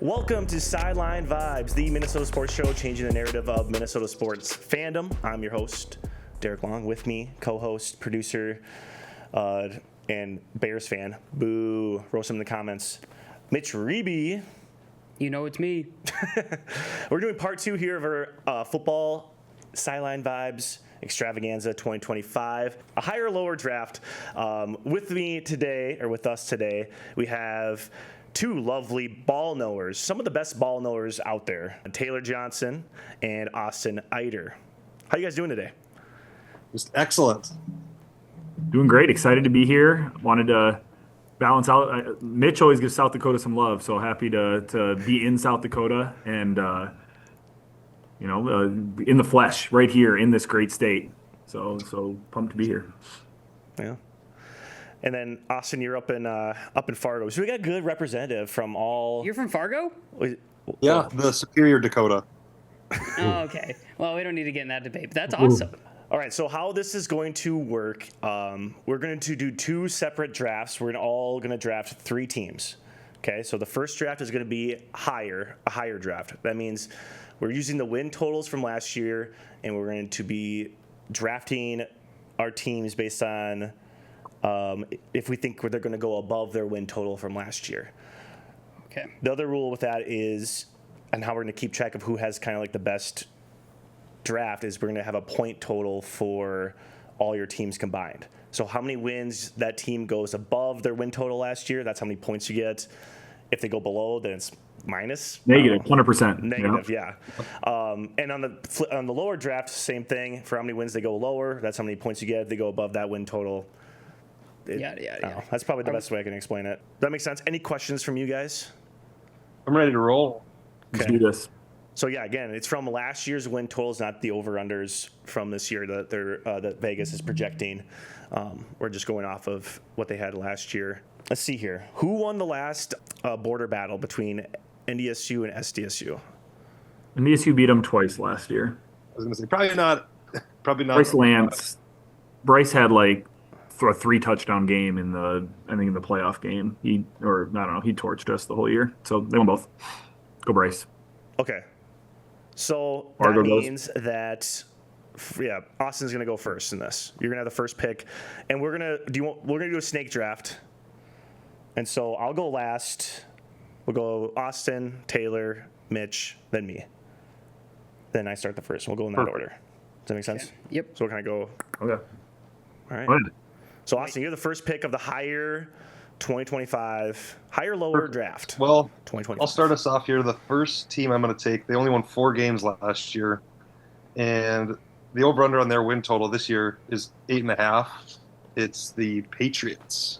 Welcome to Sideline Vibes, the Minnesota sports show changing the narrative of Minnesota sports fandom. I'm your host, Derek Long. With me, co-host, producer, and Bears fan. Boo. Roast him in the comments. Mitch Reeby. You know it's me. We're doing part 2 here of our football Sideline Vibes extravaganza 2025. A higher or lower draft. With us today, we have two lovely ball knowers, some of the best ball knowers out there, Taylor Johnson and Austin Eider. How you guys doing today? Just excellent. Doing great. Excited to be here. Wanted to balance out. Mitch always gives South Dakota some love, so happy to be in South Dakota and in the flesh right here in this great state. So pumped to be here. Yeah. And then Austin, you're up in Fargo, so we got a good representative from all. You're from Fargo? Yeah, the Superior Dakota. Oh, okay. Well, we don't need to get in that debate, but that's awesome. All right, so how this is going to work, we're going to do 2 separate drafts. We're all going to draft 3 teams. Okay, so the first draft is going to be a higher draft. That means we're using the win totals from last year, and we're going to be drafting our teams based on if we think they're going to go above their win total from last year. Okay. The other rule with that is, and how we're going to keep track of who has kind of like the best draft, is we're going to have a point total for all your teams combined. So how many wins that team goes above their win total last year, that's how many points you get. If they go below, then it's minus. Negative, 100%. Negative, yeah. And on the lower draft, same thing. For how many wins they go lower, that's how many points you get. If they go above that win total. Yeah. That's probably the best way I can explain it. Does that make sense? Any questions from you guys? I'm ready to roll. Let's do this. So yeah, again, it's from last year's win totals, not the over/unders from this year that Vegas is projecting. We're just going off of what they had last year. Let's see here. Who won the last border battle between NDSU and SDSU? NDSU beat them twice last year. I was going to say probably not. Bryce Lance. Bryce had like a 3 touchdown game in the playoff game. He torched us the whole year. So they won both. Go Bryce. Okay. So Fargo that goes. means that, yeah, Austin's going to go first in this. You're going to have the first pick, and we're going to do a snake draft. And so I'll go last. We'll go Austin, Taylor, Mitch, then me. Then I start the first. We'll go in that order. Does that make sense? Okay. Yep. So we'll kind of go. Okay. All right. Go ahead. So Austin, you're the first pick of the higher 2025, lower draft. Well, 2025. I'll start us off here. The first team I'm going to take, they only won 4 games last year. And the over-under on their win total this year is 8.5. It's the Patriots.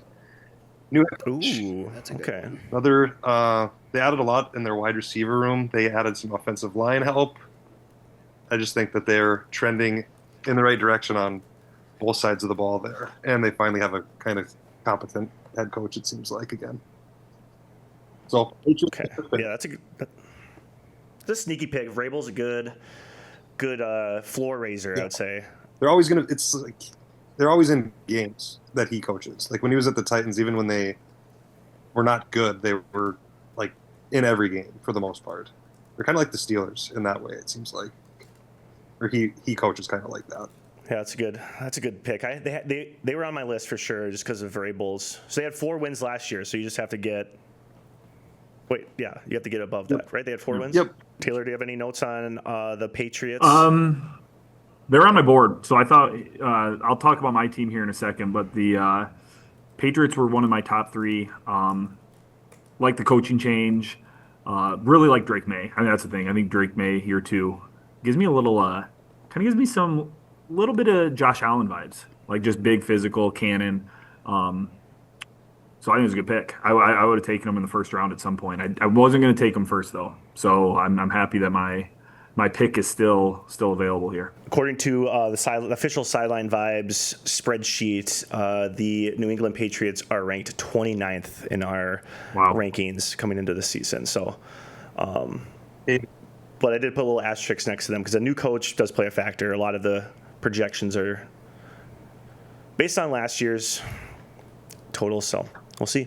New head coach. Ooh, That's a good okay. one. Another, they added a lot in their wide receiver room. They added some offensive line help. I just think that they're trending in the right direction on both sides of the ball there. And they finally have a kind of competent head coach, it seems like, again. So, Patriots. Okay. Yeah, that's a sneaky pick. Vrabel's a good floor raiser, I would say. They're always going to – it's like they're always in games that he coaches. Like when he was at the Titans, even when they were not good, they were like in every game for the most part. They're kind of like the Steelers in that way, it seems like. Or he coaches kind of like that. Yeah, that's a good pick. They were on my list for sure just because of Vrabel's. So they had 4 wins last year, so you just have to get – wait, yeah, you have to get above that, right? They had 4 wins? Yep. Taylor, do you have any notes on the Patriots? They're on my board, so I thought I'll talk about my team here in a second. But the Patriots were one of my top 3. Like the coaching change, really like Drake May. I mean, that's the thing. I think Drake May here too gives me a little kind of gives me some little bit of Josh Allen vibes, like just big physical cannon. So I think it was a good pick. I would have taken him in the first round at some point. I wasn't going to take him first though, so I'm happy that my pick is still available here. According to the official Sideline Vibes spreadsheet, the New England Patriots are ranked 29th in our rankings coming into the season. So, but I did put a little asterisk next to them because a new coach does play a factor. A lot of the projections are based on last year's totals, so we'll see.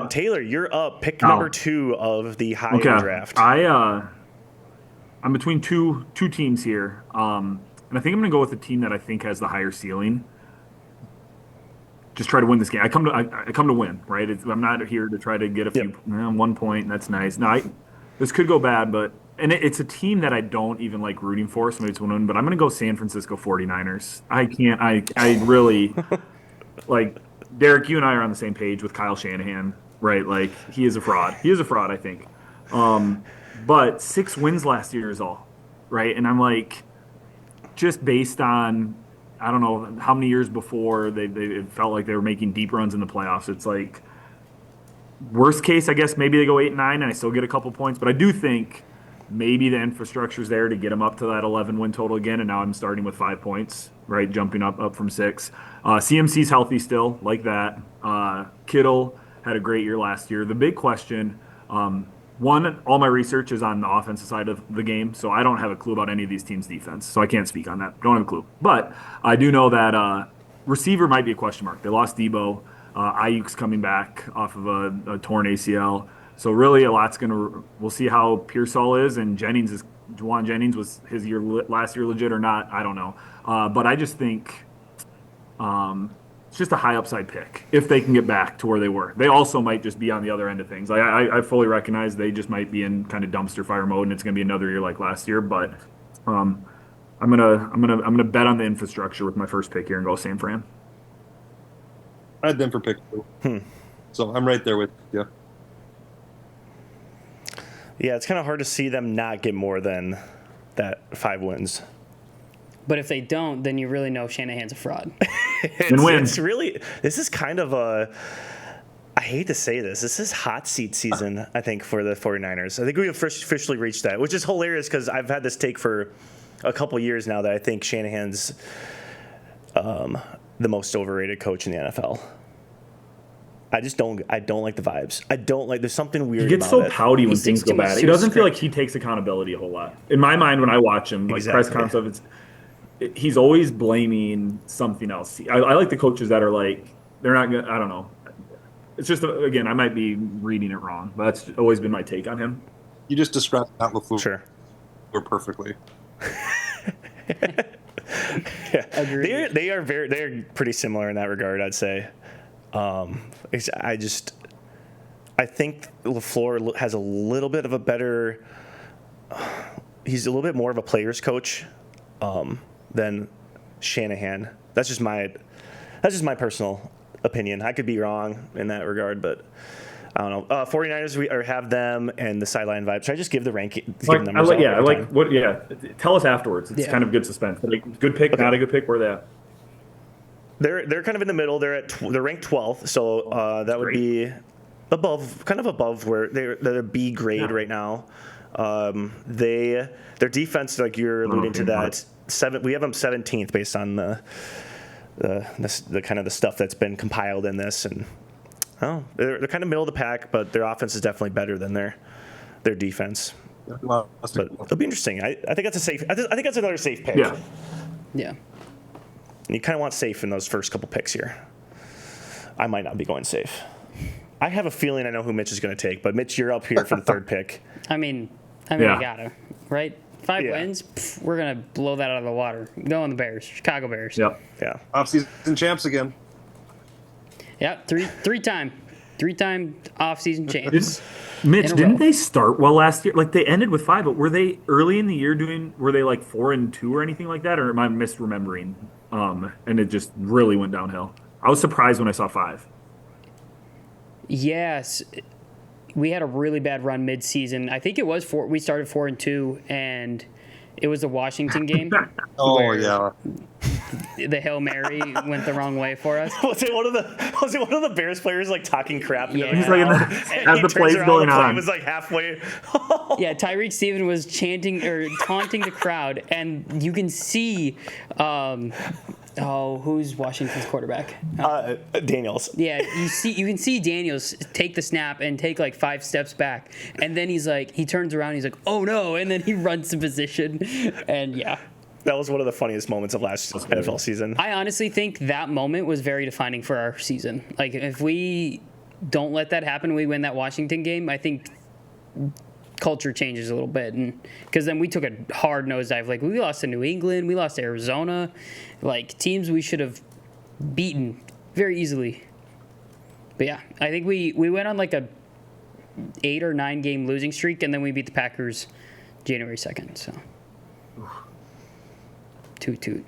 Taylor, you're up. Pick Oh. number 2 of the higher draft. I'm between two teams here, and I think I'm going to go with the team that I think has the higher ceiling. Just try to win this game. I come to win, right? I'm not here to try to get a few 1 point. And that's nice. Now, this could go bad, but it's a team that I don't even like rooting for, so maybe it's one. But I'm going to go San Francisco 49ers. I really like Derek. You and I are on the same page with Kyle Shanahan, right? Like he is a fraud. He is a fraud, I think. But 6 wins last year is all, right? And I'm like, just based on, I don't know how many years before it felt like they were making deep runs in the playoffs. It's like, worst case, I guess maybe they go 8-9 and I still get a couple points. But I do think maybe the infrastructure's there to get them up to that 11 win total again. And now I'm starting with 5 points, right? Jumping up from 6. CMC's healthy still, like that. Kittle had a great year last year. The big question, one, all my research is on the offensive side of the game, so I don't have a clue about any of these teams' defense, so I can't speak on that. Don't have a clue. But I do know that receiver might be a question mark. They lost Debo. Ayuk's coming back off of a torn ACL. So really a lot's we'll see how Pearsall is, and Juwan Jennings was his year last year legit or not, I don't know. But I just think it's just a high upside pick if they can get back to where they were. They also might just be on the other end of things. I fully recognize they just might be in kind of dumpster fire mode, and it's going to be another year like last year. But I'm gonna bet on the infrastructure with my first pick here and go San Fran. I had them for pick 2. So I'm right there with you. Yeah, it's kind of hard to see them not get more than that 5 wins. But if they don't, then you really know Shanahan's a fraud. It's really, this is kind of I hate to say this. This is hot seat season, I think, for the 49ers. I think we have officially reached that, which is hilarious because I've had this take for a couple years now that I think Shanahan's the most overrated coach in the NFL. I don't like the vibes. There's something weird about it. He gets so pouty when things go bad. He doesn't feel like script. he takes accountability a whole lot. In my mind, when I watch him, like press conference, he's always blaming something else. I like the coaches that are like, they're not going to, I don't know. It's just, again, I might be reading it wrong, but that's always been my take on him. You just described Matt LaFleur perfectly. Yeah. They're pretty similar in that regard, I'd say. I think LaFleur has a little bit of a better. He's a little bit more of a player's coach than Shanahan. That's just my personal opinion. I could be wrong in that regard, but I don't know. 49ers, have them and the sideline vibes. Should I just give the ranking? Tell us afterwards. It's kind of good suspense. Like, good pick, not a good pick. Where are they at? They're kind of in the middle. They're ranked 12th, so that would be above where they're a B grade right now. Their defense, like you're alluding to that, we have them 17th based on the kind of the stuff that's been compiled in this, and they're kind of middle of the pack, but their offense is definitely better than their defense. But it'll be interesting. I think that's a safe. I think that's another safe pick. Yeah. And you kind of want safe in those first couple picks here. I might not be going safe. I have a feeling I know who Mitch is going to take, but Mitch, you're up here for the third pick. I mean, you gotta, right? 5 wins, we're going to blow that out of the water. Go on the Bears, Chicago Bears. Yep. Yeah. Off-season champs again. Yeah, three-time off-season champs. Mitch, didn't they start well last year? Like, they ended with 5, but were they early in the year were they like 4-2 or anything like that? Or am I misremembering? And it just really went downhill. I was surprised when I saw 5. Yes. We had a really bad run mid-season. I think it was 4. We started 4-2, and it was the Washington game. Yeah. The Hail Mary went the wrong way for us. Was it one of the Bears players like talking crap? Yeah. He's like as the play's going on. It was like halfway. Yeah, Tyreek Steven was chanting or taunting the crowd, and you can see, who's Washington's quarterback? Daniels. Yeah, you can see Daniels take the snap and take like 5 steps back, and then he turns around, he's like, oh no, and then he runs to position, and yeah. That was one of the funniest moments of last NFL season. I honestly think that moment was very defining for our season. Like, if we don't let that happen when we win that Washington game, I think culture changes a little bit. And because then we took a hard nosedive. Like, we lost to New England. We lost to Arizona. Like, teams we should have beaten very easily. But, yeah, I think we went on like a 8 or 9 game losing streak, and then we beat the Packers January 2nd. So, toot.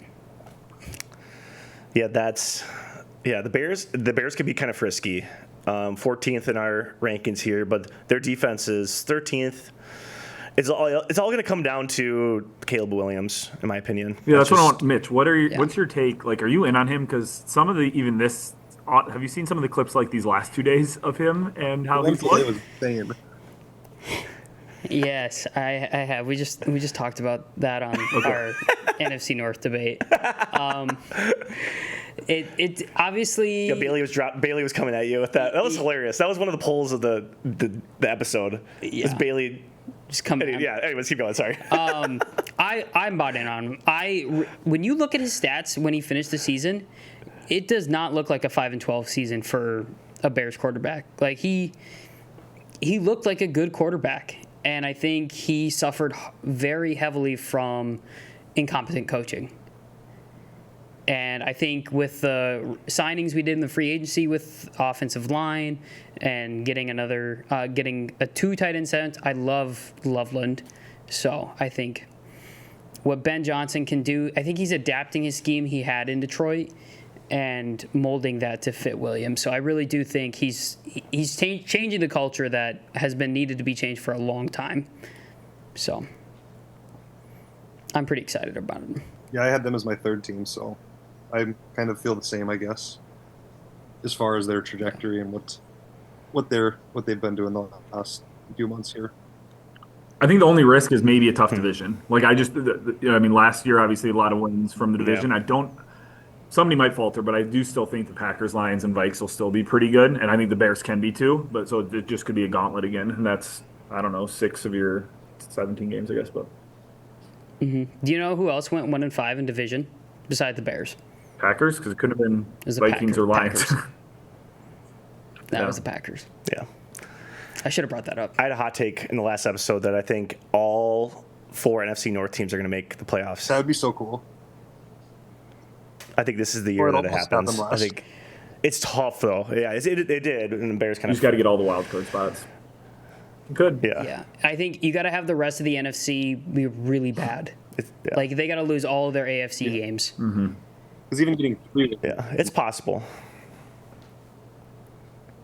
Yeah, the Bears could be kind of frisky. 14th in our rankings here, but their defense is 13th. It's all going to come down to Caleb Williams, in my opinion. Yeah, that's what I want. Mitch, what's your take? Like, are you in on him? Because some of the have you seen some of the clips like these last 2 days of him and how he's It looked? was insane. Yes, I have. We just talked about that on our NFC North debate. It obviously. Yeah, Bailey was coming at you with that. That was hilarious. That was one of the polls of the episode. Yeah. Was Bailey? Just come. Yeah. Anyways, keep going. Sorry. I'm bought in on him. When you look at his stats when he finished the season, it does not look like a 5-12 season for a Bears quarterback. Like, he looked like a good quarterback, and I think he suffered very heavily from incompetent coaching. And I think with the signings we did in the free agency with offensive line and getting a 2 tight end set, I love Loveland. So I think what Ben Johnson can do, I think he's adapting his scheme he had in Detroit and molding that to fit Williams. So I really do think he's changing the culture that has been needed to be changed for a long time. So I'm pretty excited about him. Yeah, I had them as my third team, so I kind of feel the same, I guess, as far as their trajectory and what they've been doing the last few months here. I think the only risk is maybe a tough division. Like, last year obviously a lot of wins from the division. Yeah. Somebody might falter, but I do still think the Packers, Lions, and Vikes will still be pretty good, and I think the Bears can be too. But so it just could be a gauntlet again, and that's 6 of your 17 games, I guess. But Do you know who else went 1-5 in division besides the Bears? Packers, because it couldn't have been was the Vikings or Lions. Packers. That Yeah. was the Packers. Yeah. I should have brought that up. I had a hot take in the last episode that I think all 4 NFC North teams are going to make the playoffs. That would be so cool. I think this is the year Or it that it almost got happens. them I last. think it's tough though. Yeah, it did, and the Bears kind You of. just got to get all the wild card spots. Good. Yeah. Yeah, I think you got to have the rest of the NFC be really bad. Yeah. Like, they got to lose all of their AFC games. Because even getting 3. Yeah, it's possible.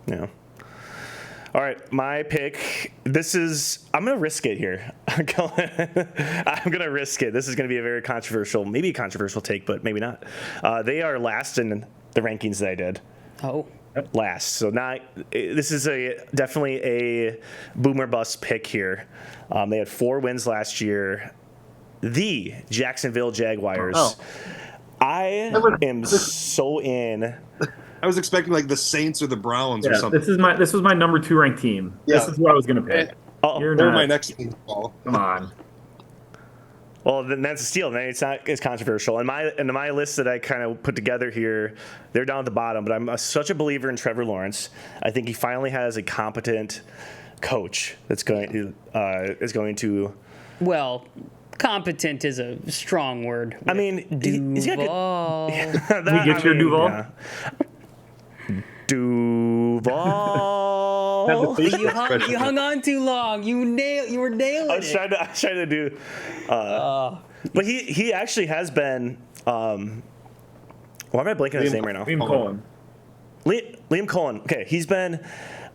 Yeah. All right, my pick. I'm going to risk it here. I'm going to risk it. This is going to be a very maybe a controversial take, but maybe not. They are last in the rankings that I did. Oh, Last. So this is definitely a boomer bust pick here. They had 4 wins last year. The Jacksonville Jaguars. Oh. I am so in. I was expecting like the Saints or the Browns or Yeah, something. this was my number 2 ranked team. Yeah. This is who I was going to pick. You're Or not. my next team ball. Come on. Well, then that's a steal. Then it's not as controversial. In my list that I kind of put together here, they're down at the bottom. But I'm such a believer in Trevor Lawrence. I think he finally has a competent coach that's going to. well, competent is a strong word. I mean, he's got Duval. good. We get your Duval? Yeah. Duval. You hung on too long. You were nailing I was trying to do. But he actually has been. Why am I blanking on his name right now? Liam Cohen. Liam Cohen. Okay, he's been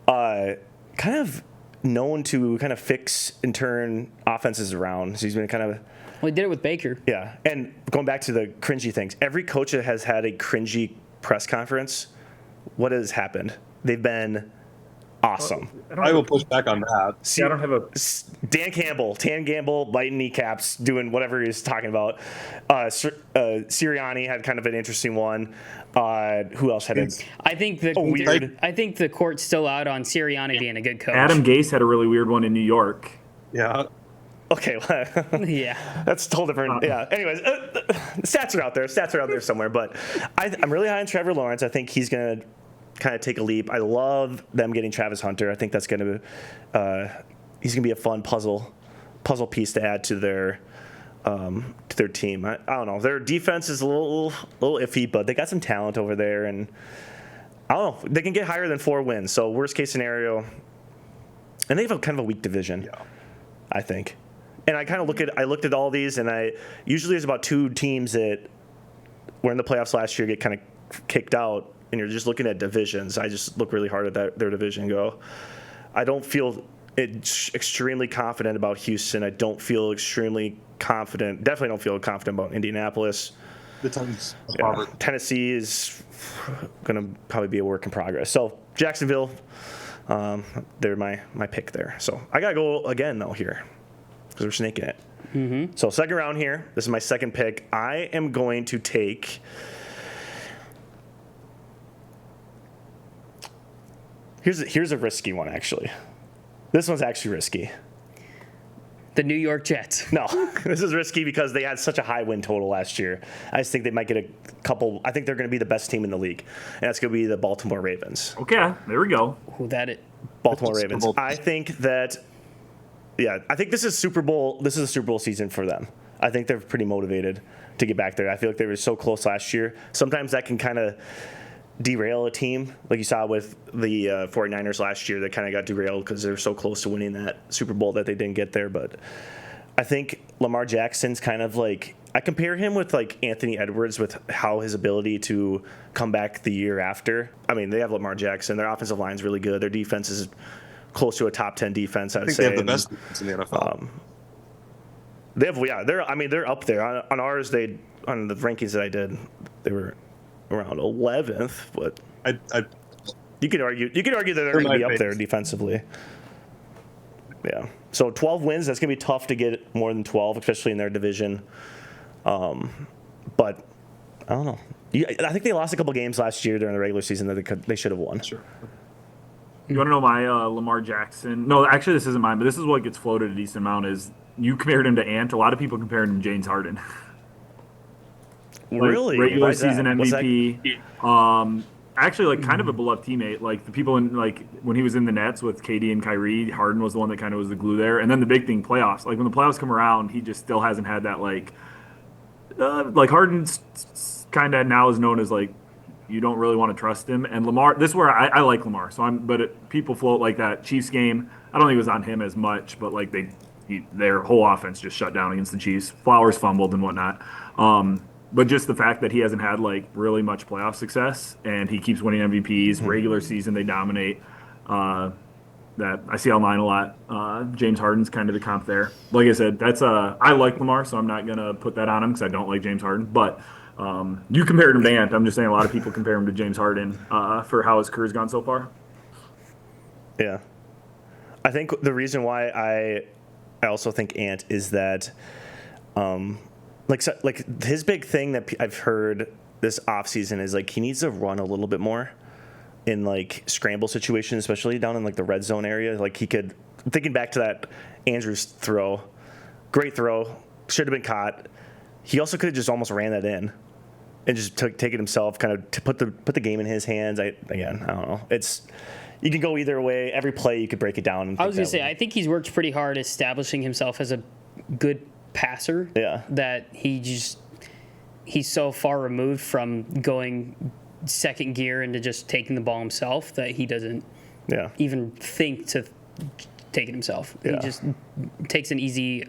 kind of known to kind of fix and turn offenses around. So he's been kind of. Well, he did it with Baker. Yeah, and going back to the cringy things, every coach that has had a cringy press conference, what has happened? They've been awesome. I will push back on that. See, I don't have a. Dan Campbell, biting kneecaps, doing whatever he's talking about. Sirianni had kind of an interesting one. Who else had it? I think weird. I think the court's still out on Sirianni being a good coach. Adam Gase had a really weird one in New York. Yeah. Okay, Yeah. that's a whole different. Yeah. Anyways, the stats are out there. Stats are out there somewhere. But I'm really high on Trevor Lawrence. I think he's gonna kind of take a leap. I love them getting Travis Hunter. I think that's going to he's going to be a fun puzzle piece to add to their team. I don't know. Their defense is a little iffy, but they got some talent over there, and I don't know. They can get higher than 4 wins. So worst case scenario, and they have kind of a weak division, I think. And I looked at all these, and usually there's about 2 teams that were in the playoffs last year get kind of kicked out, and you're just looking at divisions. I just look really hard at their division. I don't feel extremely confident about Houston. I don't feel extremely confident. Definitely don't feel confident about Indianapolis. The Titans. Tennessee is going to probably be a work in progress. So Jacksonville, they're my pick there. So I got to go again, though, here because we're snaking it. Mm-hmm. So second round here. This is my second pick. I am going to take here's a risky one, actually. This one's actually risky. The New York Jets. No, this is risky because they had such a high win total last year. I just think they might get a couple. I think they're going to be the best team in the league, and that's going to be the Baltimore Ravens. Okay, there we go. Who that it? Baltimore Ravens. I think that. Yeah, I think this is Super Bowl. This is a Super Bowl season for them. I think they're pretty motivated to get back there. I feel like they were so close last year. Sometimes that can kind of derail a team, like you saw with the 49ers last year. That kind of got derailed because they were so close to winning that Super Bowl that they didn't get there. But I think Lamar Jackson's kind of like, I compare him with like Anthony Edwards with how his ability to come back the year after. I mean, they have Lamar Jackson. Their offensive line's really good. Their defense is close to a top 10 defense, I'd say. They have the best defense in the NFL. They have, they're up there. On ours, on the rankings that I did, they were around 11th, but you could argue that they're going to be up there defensively. Yeah. So 12 wins, that's going to be tough to get more than 12, especially in their division. But I don't know. I think they lost a couple games last year during the regular season that they should have won. Sure. You want to know my Lamar Jackson? No, actually, this isn't mine, but this is what gets floated a decent amount. Is you compared him to Ant? A lot of people compared him to James Harden. Really? Regular season MVP. Actually, like kind of a beloved teammate. Like the people in when he was in the Nets with KD and Kyrie, Harden was the one that kind of was the glue there. And then the big thing, playoffs. Like when the playoffs come around, he just still hasn't had that like Harden's kind of now is known as like you don't really want to trust him. And Lamar, this is where I like Lamar. So people float like that Chiefs game. I don't think it was on him as much, but like their whole offense just shut down against the Chiefs. Flowers fumbled and whatnot. But just the fact that he hasn't had like really much playoff success and he keeps winning MVPs, regular season they dominate. That I see online a lot. James Harden's kind of the comp there. Like I said, I like Lamar, so I'm not gonna put that on him because I don't like James Harden. But you compared him to Ant. I'm just saying a lot of people compare him to James Harden for how his career's gone so far. Yeah, I think the reason why I also think Ant is that. Like his big thing that I've heard this offseason is like he needs to run a little bit more in like scramble situations, especially down in like the red zone area. Like thinking back to that Andrews throw, great throw, should have been caught. He also could have just almost ran that in and just take it himself, kind of to put the game in his hands. I don't know. You can go either way. Every play you could break it down. I was going to say, I think he's worked pretty hard establishing himself as a good passer. Yeah. That he's so far removed from going second gear into just taking the ball himself that he doesn't even think to take it himself. Yeah. He just takes an easy,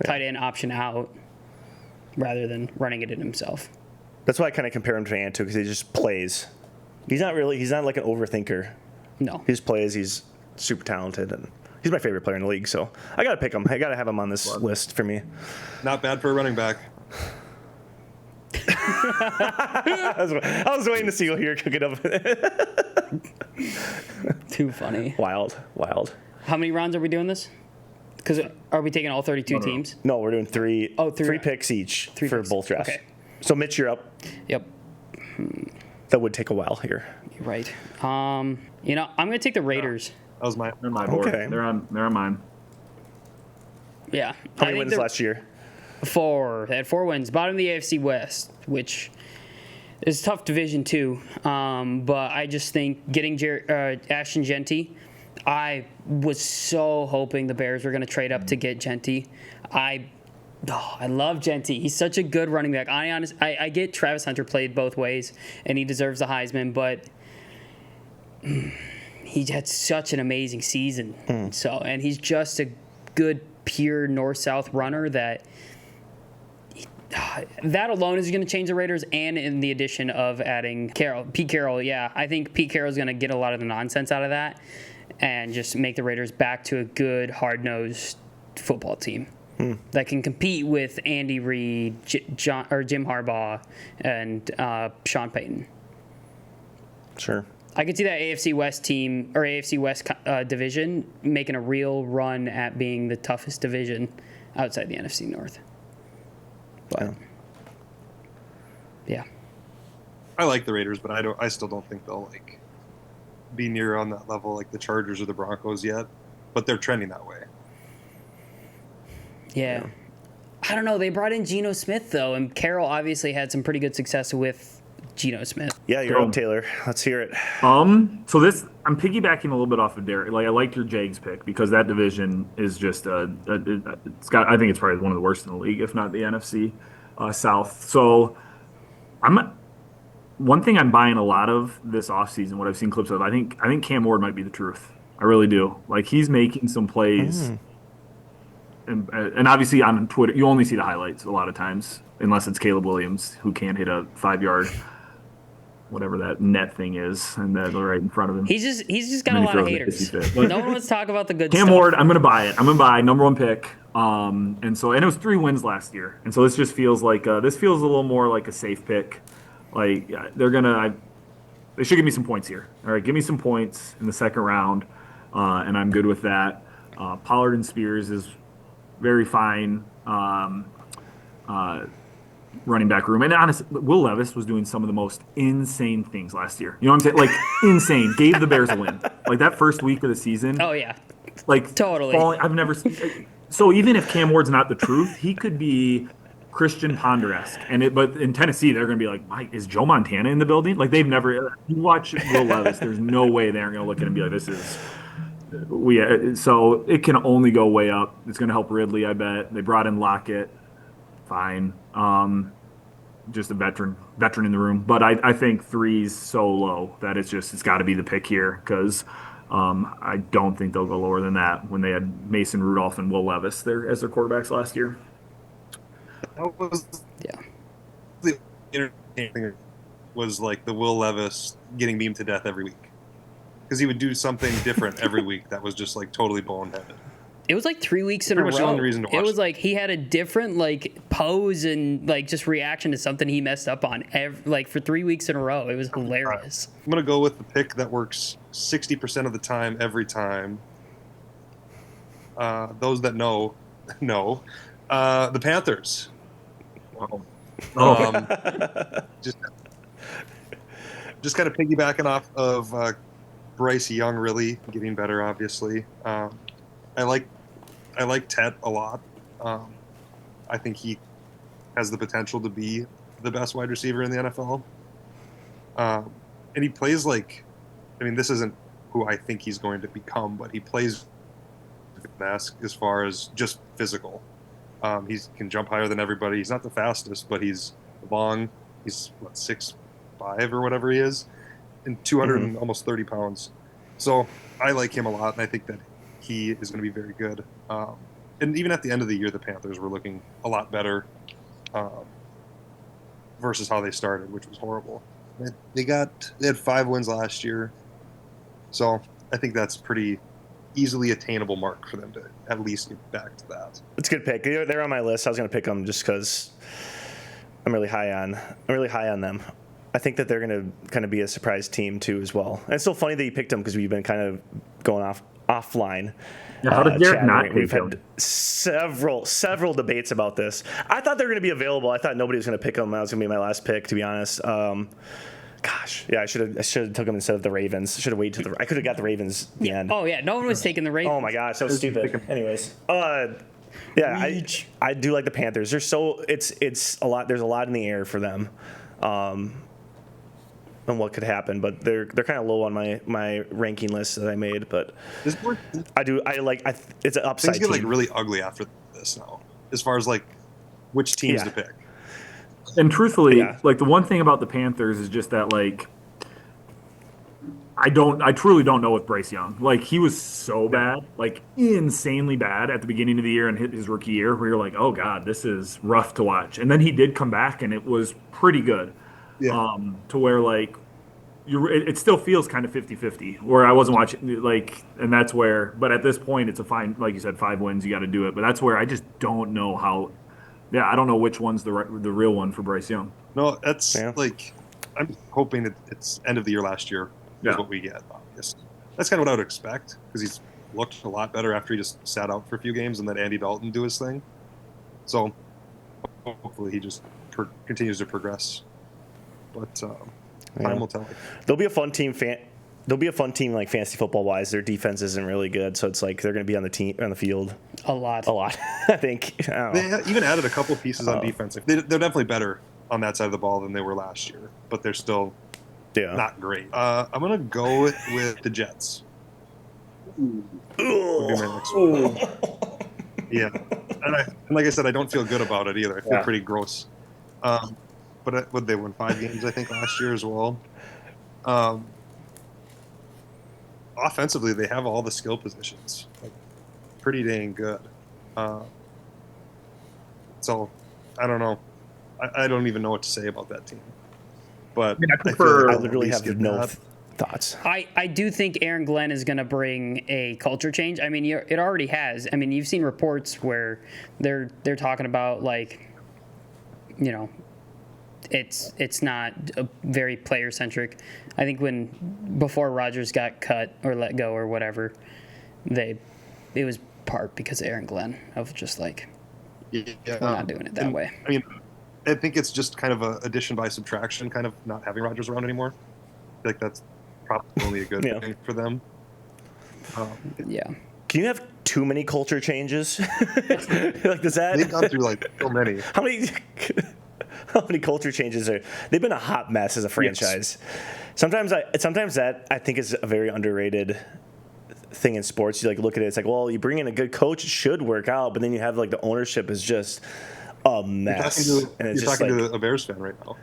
tight end option out rather than running it in himself. That's why I kind of compare him to Ant too, because he just plays. He's not like an overthinker. No. He just plays. He's super talented, and he's my favorite player in the league. So I got to pick him. I got to have him on this list for me. Not bad for a running back. I was waiting to see what you're cooking up. Too funny. Wild. How many rounds are we doing this? Because are we taking all 32 teams? No, we're doing three. Oh, three picks each for picks. both drafts. Okay. So Mitch, you're up. Yep. That would take a while here. You're right. I'm going to take the Raiders. That was They're my board. Okay. They're on mine. Yeah. How many wins last year? 4. They had 4 wins. Bottom of the AFC West, which It's a tough division too, but I just think getting Ashton Genty, I was so hoping the Bears were going to trade up to get Genty. I love Genty. He's such a good running back. I get Travis Hunter played both ways, and he deserves the Heisman, but he had such an amazing season. And he's just a good, pure north-south runner that alone is going to change the Raiders, and in the addition of adding Pete Carroll, yeah. I think Pete Carroll is going to get a lot of the nonsense out of that and just make the Raiders back to a good, hard-nosed football team that can compete with Andy Reid, Jim Harbaugh, and Sean Payton. Sure. I could see that AFC West team or AFC West division making a real run at being the toughest division outside the NFC North. But yeah, I like the Raiders, but I still don't think they'll like be near on that level like the Chargers or the Broncos yet. But they're trending that way. Yeah. I don't know. They brought in Geno Smith though, and Carroll obviously had some pretty good success with Geno Smith. Yeah, you're up, Taylor. Let's hear it. So this, I'm piggybacking a little bit off of Derek. Like, I like your Jags pick because that division is just it's got. I think it's probably one of the worst in the league, if not the NFC South. So one thing I'm buying a lot of this offseason, what I've seen clips of. I think Cam Ward might be the truth. I really do. Like, he's making some plays. And obviously on Twitter, you only see the highlights a lot of times, unless it's Caleb Williams, who can't hit a 5-yard, whatever that net thing is, and that's right in front of him. He's just got a lot of haters. No one wants to talk about the good Cam stuff. Ward, I'm going to buy it. I'm going to buy number 1 pick. And it was 3 wins last year. And so this just feels like this feels a little more like a safe pick. Like they should give me some points here. All right, give me some points in the second round, and I'm good with that. Pollard and Spears is very fine running back room. And honestly, Will Levis was doing some of the most insane things last year. You know what I'm saying? Like, insane. Gave the Bears a win. Like, that first week of the season. Oh, yeah. Like, totally. I've never seen. So even if Cam Ward's not the truth, he could be Christian Ponder-esque. But in Tennessee, they're going to be like, Mike, is Joe Montana in the building? Like, they've never. You watch Will Levis, there's no way they're going to look at him and be like, this is. So it can only go way up. It's going to help Ridley, I bet. They brought in Lockett. Fine. Just a veteran in the room. But I think 3's so low that it's got to be the pick here because I don't think they'll go lower than that when they had Mason Rudolph and Will Levis there as their quarterbacks last year. That was the entertaining thing was like the Will Levis getting memed to death every week. Because he would do something different every week that was just like totally boneheaded. It was like 3 weeks in a row. Pretty much the only reason to watch it was like he had a different like pose and like just reaction to something he messed up on like for 3 weeks in a row. It was hilarious. I'm gonna go with the pick that works 60% of the time every time. Those that know. The Panthers. Just kind of piggybacking off of Bryce Young, really getting better. Obviously, I like Tet a lot. I think he has the potential to be the best wide receiver in the NFL. And he plays like, I mean, this isn't who I think he's going to become, but he plays as far as just physical. He can jump higher than everybody. He's not the fastest, but he's long. He's 6'5" or whatever he is, and 200 and almost 30 pounds. So I like him a lot, and I think that he is going to be very good. And even at the end of the year, the Panthers were looking a lot better versus how they started, which was horrible. They had 5 wins last year, so I think that's pretty easily attainable mark for them to at least get back to that. It's a good pick. They're on my list. I was going to pick them just because I'm really high on them. I think that they're going to kind of be a surprise team too as well. And it's so funny that you picked them because we've been kind of going offline. Yeah, how did Derek not pick We've them? had several debates about this. I thought they were going to be available. I thought nobody was going to pick them. That was going to be my last pick, to be honest. Gosh, yeah, I should have took them instead of the Ravens. I could have got the Ravens at the end. Oh yeah, no one was taking the Ravens. Oh my gosh, that was stupid. Anyways, yeah, I do like the Panthers. It's a lot. There's a lot in the air for them. on what could happen, but they're kind of low on my ranking list that I made. But it's an upside Things get like team. really ugly after this now, as far as like which teams to pick. And truthfully, Yeah. like the one thing about the Panthers is just that like I truly don't know with Bryce Young. Like he was so bad, like insanely bad at the beginning of the year and his rookie year, where you're like, oh god, this is rough to watch. And then he did come back, and it was pretty good. Yeah. To where like it still feels kind of 50-50 where I wasn't watching like, and that's where, but at this point it's a fine, like you said, 5 wins, you got to do it. But that's where I just don't know how. Yeah, I don't know which one's the real one for Bryce Young. No, that's like I'm hoping it's end of the year last year is what we get. Obviously, that's kind of what I would expect because he's looked a lot better after he just sat out for a few games and let Andy Dalton do his thing. So hopefully he just continues to progress. But time will tell. They'll be a fun team. They'll be a fun team, like fantasy football wise. Their defense isn't really good, so it's like they're going to be on the field A lot. I think. I don't know. They even added a couple pieces on defense. They're definitely better on that side of the ball than they were last year, but they're still not great. I'm gonna go with the Jets. Would be my next one. Yeah, and like I said, I don't feel good about it either. I feel pretty gross. But would they win 5 games? I think last year as well. Offensively, they have all the skill positions. Like, pretty dang good. So I don't know. I don't even know what to say about that team. But I literally have no thoughts. I do think Aaron Glenn is going to bring a culture change. I mean, it already has. I mean, you've seen reports where they're talking about like, you know, it's not a very player centric. I think before Rodgers got cut or let go or whatever, it was part because of Aaron Glenn of just like we're not doing it that way. I mean, I think it's just kind of a addition by subtraction, kind of not having Rodgers around anymore. I feel like that's probably a good thing for them. Yeah. Can you have too many culture changes? Like, does that? They've gone through like so many. How many culture changes are? They've been a hot mess as a franchise. Yes. Sometimes that I think is a very underrated thing in sports. You like look at it, it's like, well, you bring in a good coach, it should work out, but then you have like the ownership is just a mess. You're talking to a Bears fan right now.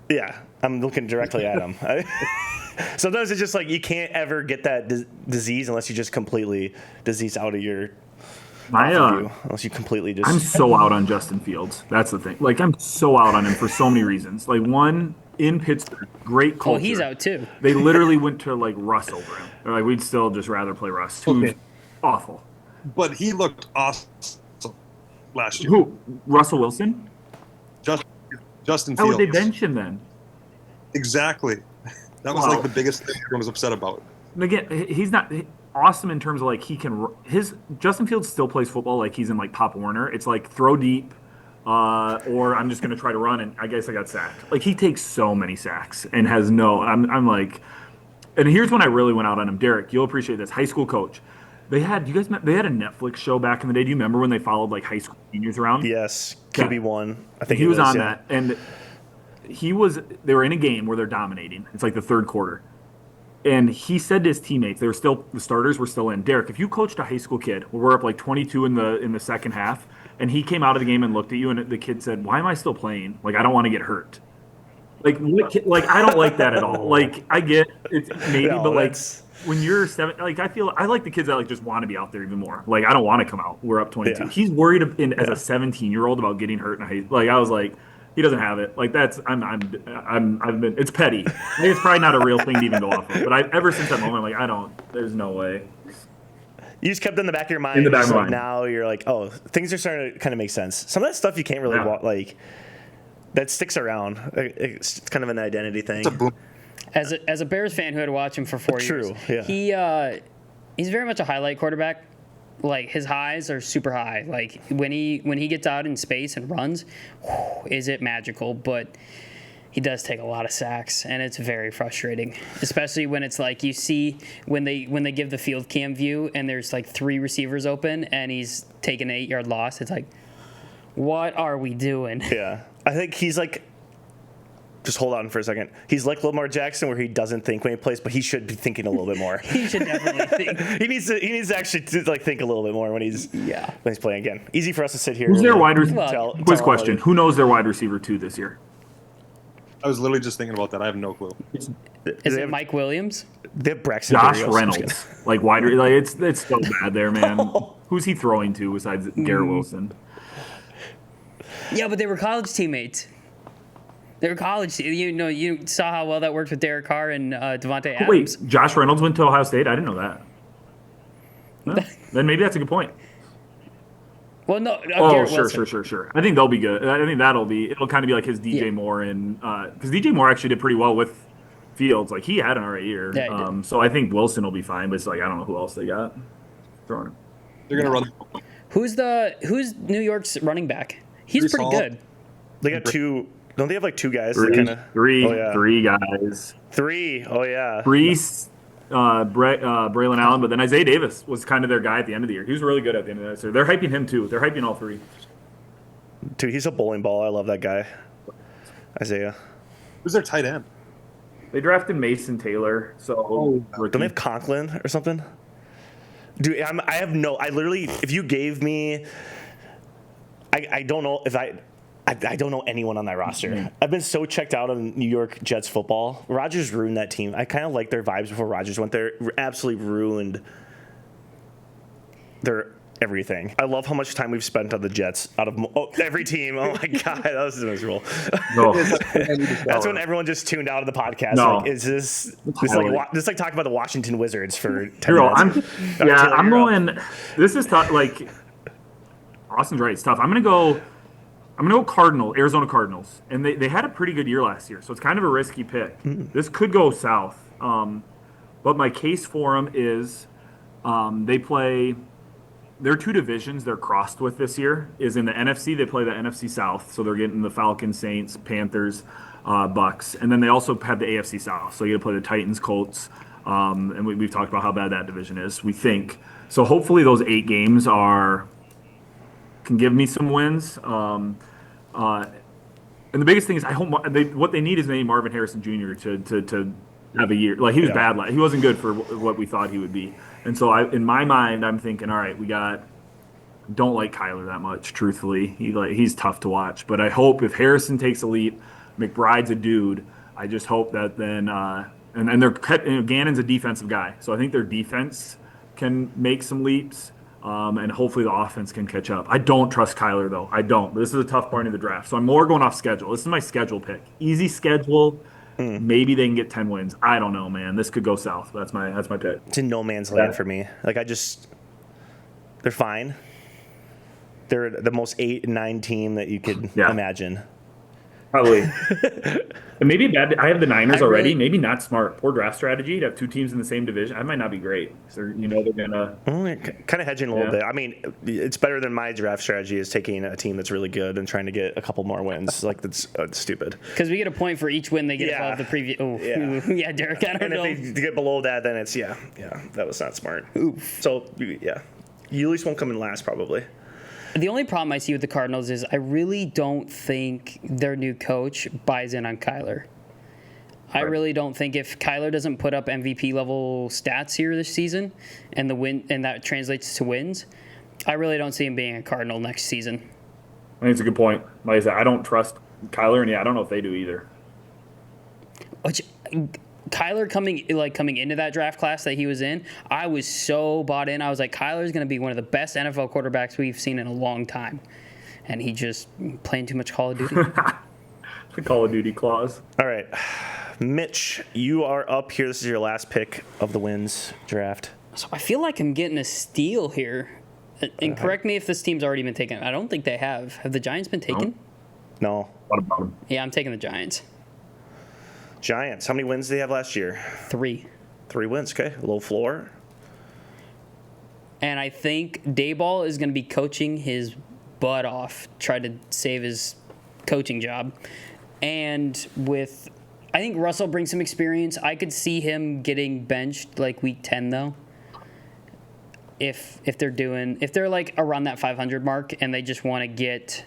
Yeah, I'm looking directly at him. Sometimes it's just like you can't ever get that disease unless you just completely disease out of your. Unless you completely just. I'm so out on Justin Fields. That's the thing. Like I'm so out on him for so many reasons. Like one in Pittsburgh, great culture. Oh, he's out too. They literally went to like Russ over him. They're like, we'd still just rather play Russ. Who's awful. But he looked awesome last year. Who? Russell Wilson? Justin Fields. How would they bench him then? Exactly. That was like the biggest thing everyone was upset about. And again, he's not awesome in terms of like Justin Fields still plays football like he's in like Pop Warner. It's like throw deep, or I'm just going to try to run, and I guess I got sacked. Like he takes so many sacks and has I'm like, and here's when I really went out on him. Derek, you'll appreciate this. High school coach. They had a Netflix show back in the day. Do you remember when they followed like high school seniors around? Yes, QB1. I think he was on that, and they were in a game where they're dominating. It's like the third quarter. And he said to his teammates, the starters were still in. Derek, if you coached a high school kid, we're up like 22 in the second half, and he came out of the game and looked at you, and the kid said, "Why am I still playing? Like I don't want to get hurt." Like I don't like that at all. Like I get it's maybe, but like when you're 7, like I like the kids that like just want to be out there even more. Like I don't want to come out. We're up 22. Yeah. He's worried as a 17-year-old about getting hurt, and I was like. He doesn't have it. Like that's it's petty. I think it's probably not a real thing to even go off of. But ever since that moment, like there's no way. You just kept it in the back of your mind. Now you're like, oh, things are starting to kind of make sense. Some of that stuff you can't really like. That sticks around. It's kind of an identity thing. As a Bears fan who had watched him for 4 years, yeah. He's very much a highlight quarterback. Like his highs are super high. Like when he gets out in space and runs, is it magical? But he does take a lot of sacks, and it's very frustrating. Especially when it's like you see when they give the field cam view and there's like 3 receivers open and he's taking an 8-yard loss. It's like, what are we doing? Yeah, I think he's like just hold on for a second. He's like Lamar Jackson, where he doesn't think when he plays, but he should be thinking a little bit more. He should definitely think. He needs to actually think a little bit more when he's playing again. Easy for us to sit here. Who's their wide receiver? Well, Quiz question: who knows their wide receiver 2 this year? I was literally just thinking about that. I have no clue. Is it Mike Williams? They have Braxton Josh Berrios. Reynolds, like it's so bad there, man. Who's he throwing to besides Garrett Wilson? Yeah, but they were college teammates. They were college. You saw how well that worked with Derek Carr and Devontae Adams. Wait, Josh Reynolds went to Ohio State? I didn't know that. Well, then maybe that's a good point. Well, no. Oh, Garrett sure. I think they'll be good. I think it'll kind of be like his DJ Moore, and because DJ Moore actually did pretty well with Fields. Like, he had an alright year. Yeah, he did. So I think Wilson will be fine, but it's like, I don't know who else they got throwing him. They're gonna run. Who's New York's running back? He's Brees pretty Hall. good. They got two. Don't they have like two guys? Three Oh, yeah. guys. Three. Oh yeah. Brees, Braylon Allen, but then Isaiah Davis was kind of their guy at the end of the year. He was really good at the end of the year. So they're hyping him too. They're hyping all three. Dude, he's a bowling ball. I love that guy. Isaiah. Who's their tight end? They drafted Mason Taylor. So Don't they have Conklin or something? Dude, I literally, if you gave me, I don't know if I don't know anyone on that roster. Mm-hmm. I've been so checked out on New York Jets football. Rodgers ruined that team. I kind of liked their vibes before Rodgers went there. Absolutely ruined their everything. I love how much time we've spent on the Jets out of every team. Oh my God, that was miserable. No. That's when everyone just tuned out of the podcast. No. Like, is this like talking about the Washington Wizards for 10 Hero, minutes? I'm going. This is tough. Like, Austin's right. It's tough. I'm gonna go Arizona Cardinals, and they had a pretty good year last year, so it's kind of a risky pick. This could go south, but my case for them is they play. Their two divisions they're crossed with this year is in the NFC. They play the NFC South, so they're getting the Falcons, Saints, Panthers, Bucks, and then they also have the AFC South. So you got to play the Titans, Colts, and we've talked about how bad that division is. We think so. Hopefully, those 8 games can give me some wins. And the biggest thing is, I hope what they need is they need Marvin Harrison Jr. to have a year. Like, he was bad. He wasn't good for what we thought he would be. And so in my mind, I'm thinking, all right, don't like Kyler that much, truthfully. He's tough to watch. But I hope if Harrison takes a leap, McBride's a dude, I just hope that then and Gannon's a defensive guy. So I think their defense can make some leaps. And hopefully the offense can catch up. I don't trust Kyler, though. I don't. But this is a tough part of the draft. So I'm more going off schedule. This is my schedule pick. Easy schedule. Maybe they can get 10 wins. I don't know, man. This could go south. That's my pick. It's in no man's land for me. Like, they're fine. They're the most 8 and 9 team that you could imagine. Probably. And maybe bad. I have the Niners already. Maybe not smart. Poor draft strategy to have 2 teams in the same division. I might not be great. So they're gonna kind of hedging a little bit. I mean, it's better than my draft strategy is taking a team that's really good and trying to get a couple more wins. Like, that's stupid. Because we get a point for each win they get above the previous. Oh, yeah, Derek. I don't know. And if they get below that, then it's that was not smart. Oof. So you at least won't come in last probably. The only problem I see with the Cardinals is I really don't think their new coach buys in on Kyler. I really don't think if Kyler doesn't put up MVP level stats here this season and that translates to wins, I really don't see him being a Cardinal next season. I think it's a good point. Like I said, I don't trust Kyler, and I don't know if they do either. Kyler coming into that draft class that he was in, I was so bought in. I was like, Kyler's going to be one of the best NFL quarterbacks we've seen in a long time. And he just playing too much Call of Duty. The Call of Duty clause. All right. Mitch, you are up here. This is your last pick of the wins draft. So I feel like I'm getting a steal here. And correct me if this team's already been taken. I don't think they have. Have the Giants been taken? No. What about them? Yeah, I'm taking the Giants. Giants. How many wins did they have last year? 3. 3 wins. Okay. Low floor. And I think Dayball is going to be coaching his butt off, try to save his coaching job. And I think Russell brings some experience. I could see him getting benched like week 10 though. If they're like around that 500 mark and they just want to get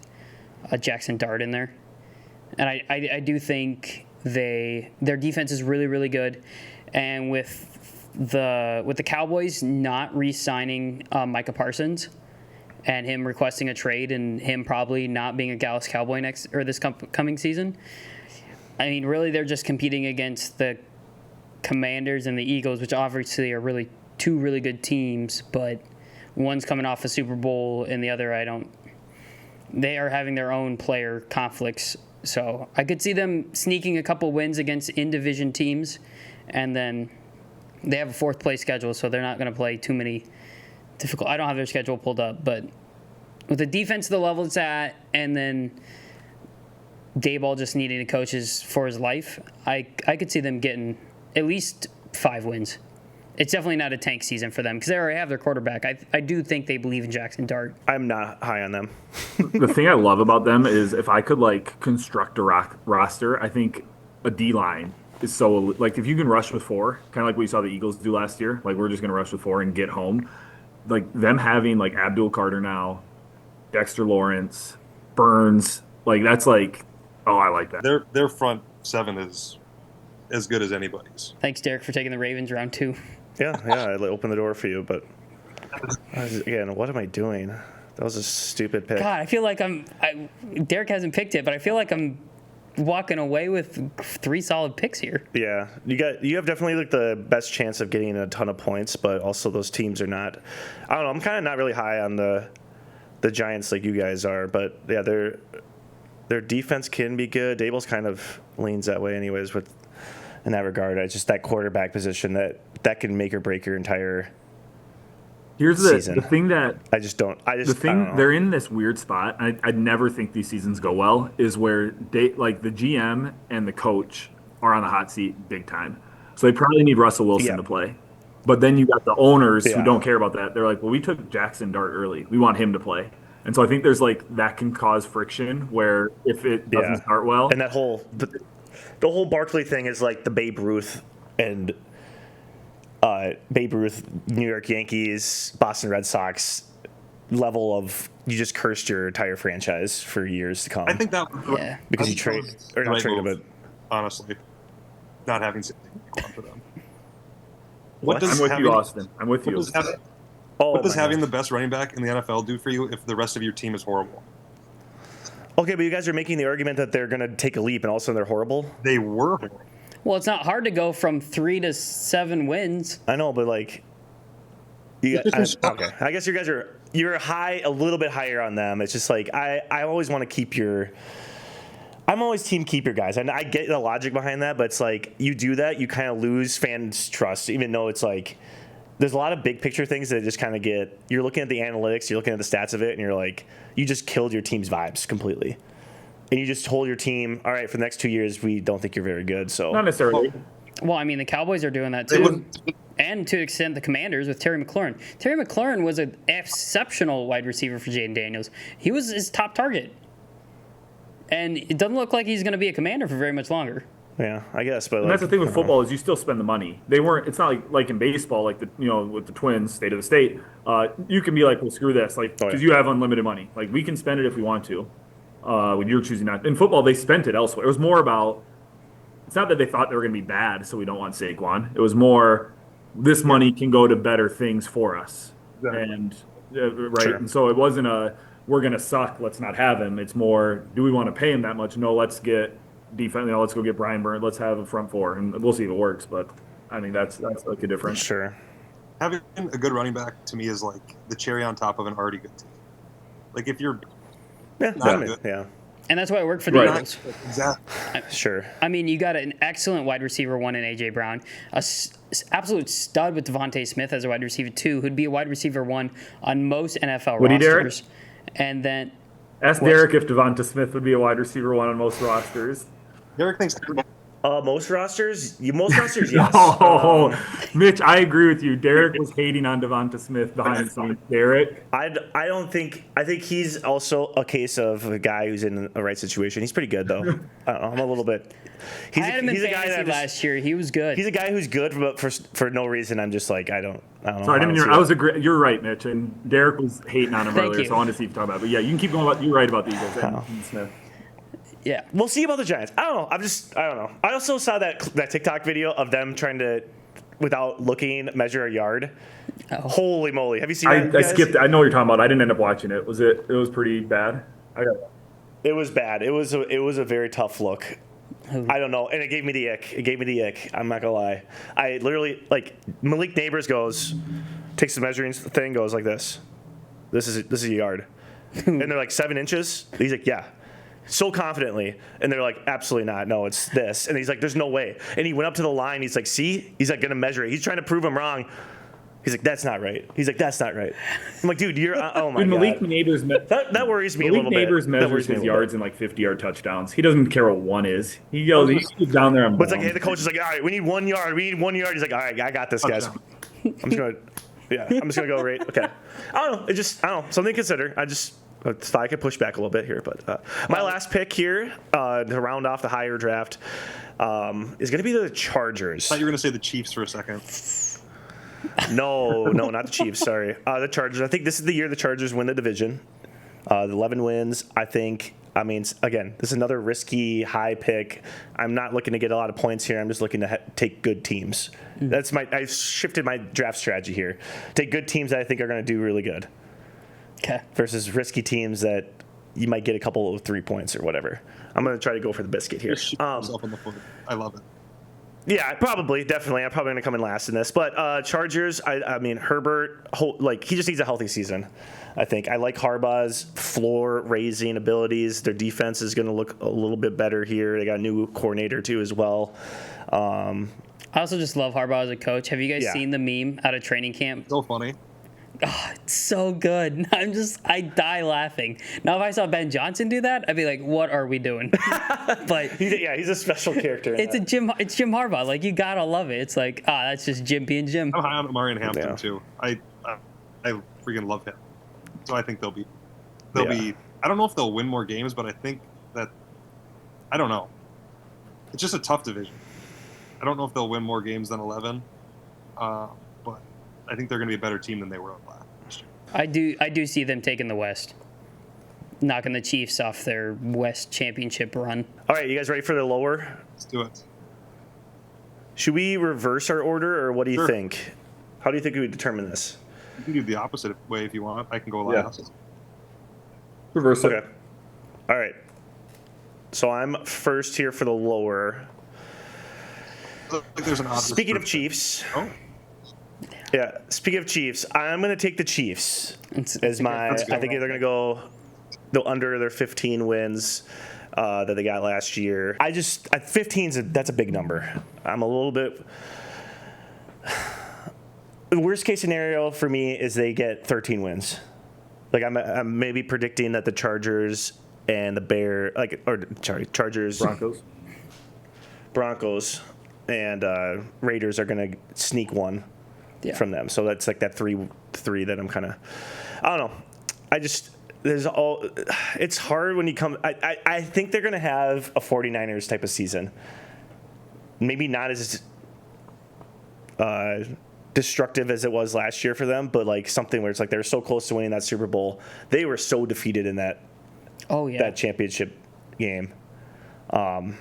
a Jackson Dart in there. And I do think Their defense is really, really good, and with the Cowboys not re-signing Micah Parsons and him requesting a trade and him probably not being a Dallas Cowboy this coming season, I mean, really they're just competing against the Commanders and the Eagles, which obviously are really two really good teams, but one's coming off a Super Bowl and the other they are having their own player conflicts. So I could see them sneaking a couple wins against in-division teams, and then they have a fourth place schedule, so they're not going to play too many difficult. I don't have their schedule pulled up, but with the defense the level it's at, and then Dayball just needing to coach for his life, I could see them getting at least 5 wins. It's definitely not a tank season for them because they already have their quarterback. I do think they believe in Jackson Dart. I'm not high on them. The thing I love about them is if I could construct a roster, I think a D-line is so if you can rush with 4, kind of like what you saw the Eagles do last year. We're just going to rush with 4 and get home. Them having Abdul Carter now, Dexter Lawrence, Burns, that's I like that. Their front 7 is as good as anybody's. Thanks, Derek, for taking the Ravens round 2. Yeah, I opened the door for you, but again, what am I doing? That was a stupid pick. God, I feel like Derek hasn't picked it, but I feel like I'm walking away with 3 solid picks here. Yeah, you have definitely the best chance of getting a ton of points, but also those teams are not. I don't know. I'm kind of not really high on the Giants like you guys are, but yeah, their defense can be good. Daboll's kind of leans that way, anyways. In that regard, it's just that quarterback position that can make or break your entire. Here's season. The thing that I just don't. I don't know. They're in this weird spot. I never think these seasons go well. Is where the GM and the coach are on the hot seat big time. So they probably need Russell Wilson to play. But then you got the owners who don't care about that. They're like, well, we took Jackson Dart early. We want him to play. And so I think there's that can cause friction where if it doesn't start well, and that whole the whole Barkley thing is the Babe Ruth and. Babe Ruth, New York Yankees, Boston Red Sox level of you just cursed your entire franchise for years to come. I think that because you trade or not trade, but honestly, not having Saquon for them. I'm with you, Austin. I'm with you. What does having the best running back in the NFL do for you if the rest of your team is horrible? Okay, but you guys are making the argument that they're going to take a leap and all of a sudden they're horrible. They were horrible. Well, it's not hard to go from 3 to 7 wins. I know, but okay. I guess you guys you're a little bit higher on them. It's just I always want to keep I'm always team keep your guys. And I get the logic behind that, but it's you do that, you kind of lose fans' trust, even though it's there's a lot of big picture things that just kind of you're looking at the analytics, you're looking at the stats of it, and you're you just killed your team's vibes completely. And you just told your team, all right, for the next 2 years, we don't think you're very good. So not necessarily. Well, I mean, the Cowboys are doing that too, and to an extent, the Commanders with Terry McLaurin. Terry McLaurin was an exceptional wide receiver for Jaden Daniels. He was his top target, and it doesn't look like he's going to be a Commander for very much longer. Yeah, I guess, but and that's the thing with football is you still spend the money. They weren't. It's not like in baseball, with the Twins, state of the state. You can be well, screw this, because you have unlimited money. We can spend it if we want to. When you're choosing not. In football, they spent it elsewhere. It was more about, it's not that they thought they were going to be bad, so we don't want Saquon. It was more, this money can go to better things for us. Exactly. And right, sure. And so it wasn't we're going to suck, let's not have him. It's more, do we want to pay him that much? No, let's get defense. Let's go get Brian Burns. Let's have a front 4, and we'll see if it works. But I think that's a difference. Sure. Having a good running back to me is the cherry on top of an already good team. If you're yeah. And that's why it worked for the Eagles. Exactly. Sure. I mean, you got an excellent wide receiver 1 in A.J. Brown, absolute stud with Devontae Smith as a wide receiver 2, who'd be a wide receiver 1 on most NFL rosters. And then ask Derek if Devonta Smith would be a wide receiver 1 on most rosters. Derek thinks most rosters? Most rosters, yes. No, Mitch, I agree with you. Derek was hating on Devonta Smith behind the scenes. Derek? I think he's also a case of a guy who's in a right situation. He's pretty good, though. I don't know. I'm a little bit. I had him in fantasy last year. He was good. He's a guy who's good, but for no reason, I'm just I don't know. Sorry, you're right, Mitch. And Derek was hating on him earlier, so I wanted to see if you talk about it. But yeah, you can keep going. You're right about the Eagles and Smith. Yeah. We'll see about the Giants. I don't know. I don't know. I also saw that TikTok video of them trying to, without looking, measure a yard. Oh. Holy moly! Have you seen I that? guys? skipped it. I know what you're talking about. I didn't end up watching it. It was pretty bad. It was bad. It was a very tough look. I don't know, and it gave me the ick. I'm not gonna lie. I literally Malik Neighbors takes the measuring thing, goes like this. This is a yard, and they're like 7 inches. He's like, yeah, so confidently, and they're like, absolutely not. No, it's this, and he's like, there's no way. And he went up to the line. He's like, see, he's like gonna measure it. He's trying to prove him wrong. He's like, that's not right. He's like, that's not right. I'm like, dude, you're oh my Dude, Malik god. Neighbors That worries me a Malik little bit. Neighbors That measures worries me a his little yards in like 50-yard touchdowns. He doesn't care what one is. He goes down there. But it's like, hey, the coach is like, all right, we need 1 yard. He's like, all right, I got this, guys. I'm just gonna go right. Okay. I don't know. I don't know. Something to consider. I thought I could push back a little bit here, but my last pick here to round off the higher draft is gonna be the Chargers. I thought you were gonna say the Chiefs for a second. No, not the Chiefs. Sorry, the Chargers. I think this is the year the Chargers win the division. The 11 wins. I mean, again, this is another risky high pick. I'm not looking to get a lot of points here. I'm just looking to take good teams. I've shifted my draft strategy here. Take good teams that I think are going to do really good. Okay. Versus risky teams that you might get a couple of 3 points or whatever. I'm going to try to go for the biscuit here. Shoot yourself in the foot. I love it. Yeah, definitely. I'm probably going to come in last in this. But Chargers, I mean, Herbert, he just needs a healthy season, I think. I like Harbaugh's floor-raising abilities. Their defense is going to look a little bit better here. They got a new coordinator, too, as well. I also just love Harbaugh as a coach. Have you guys seen the meme out of training camp? So funny. Oh, it's so good. I die laughing. Now, if I saw Ben Johnson do that, I'd be like, what are we doing? But he's a special character. It's Jim Harbaugh. Like, you gotta love it. It's like, that's just Jim being Jim. I'm high on Amari and Hampton too. I freaking love him. So I think they'll be. I don't know if they'll win more games, but I think that. I don't know. It's just a tough division. I don't know if they'll win more games than 11, but I think they're going to be a better team than they were last year. I do see them taking the West, knocking the Chiefs off their West championship run. All right, you guys ready for the lower? Let's do it. Should we reverse our order, or what do you Sure. think? How do you think we would determine this? You can do the opposite way if you want. I can go last. Reverse it. Okay. All right. So I'm first here for the lower. I think there's an obvious Speaking of person. Chiefs. Oh, Yeah. Speaking of Chiefs, I'm going to take the Chiefs It's as my. That's good. I think they're going to go under their 15 wins that they got last year. 15 that's a big number. I'm a little bit. The worst case scenario for me is they get 13 wins. Like I'm maybe predicting that the Chargers and the Chargers, Broncos, and Raiders are going to sneak one from them. So that's like that three that I'm kind of. I don't know. It's hard when you come. I think they're going to have a 49ers type of season. Maybe not as destructive as it was last year for them, but like something where it's like they were so close to winning that Super Bowl. They were so defeated in that that championship game in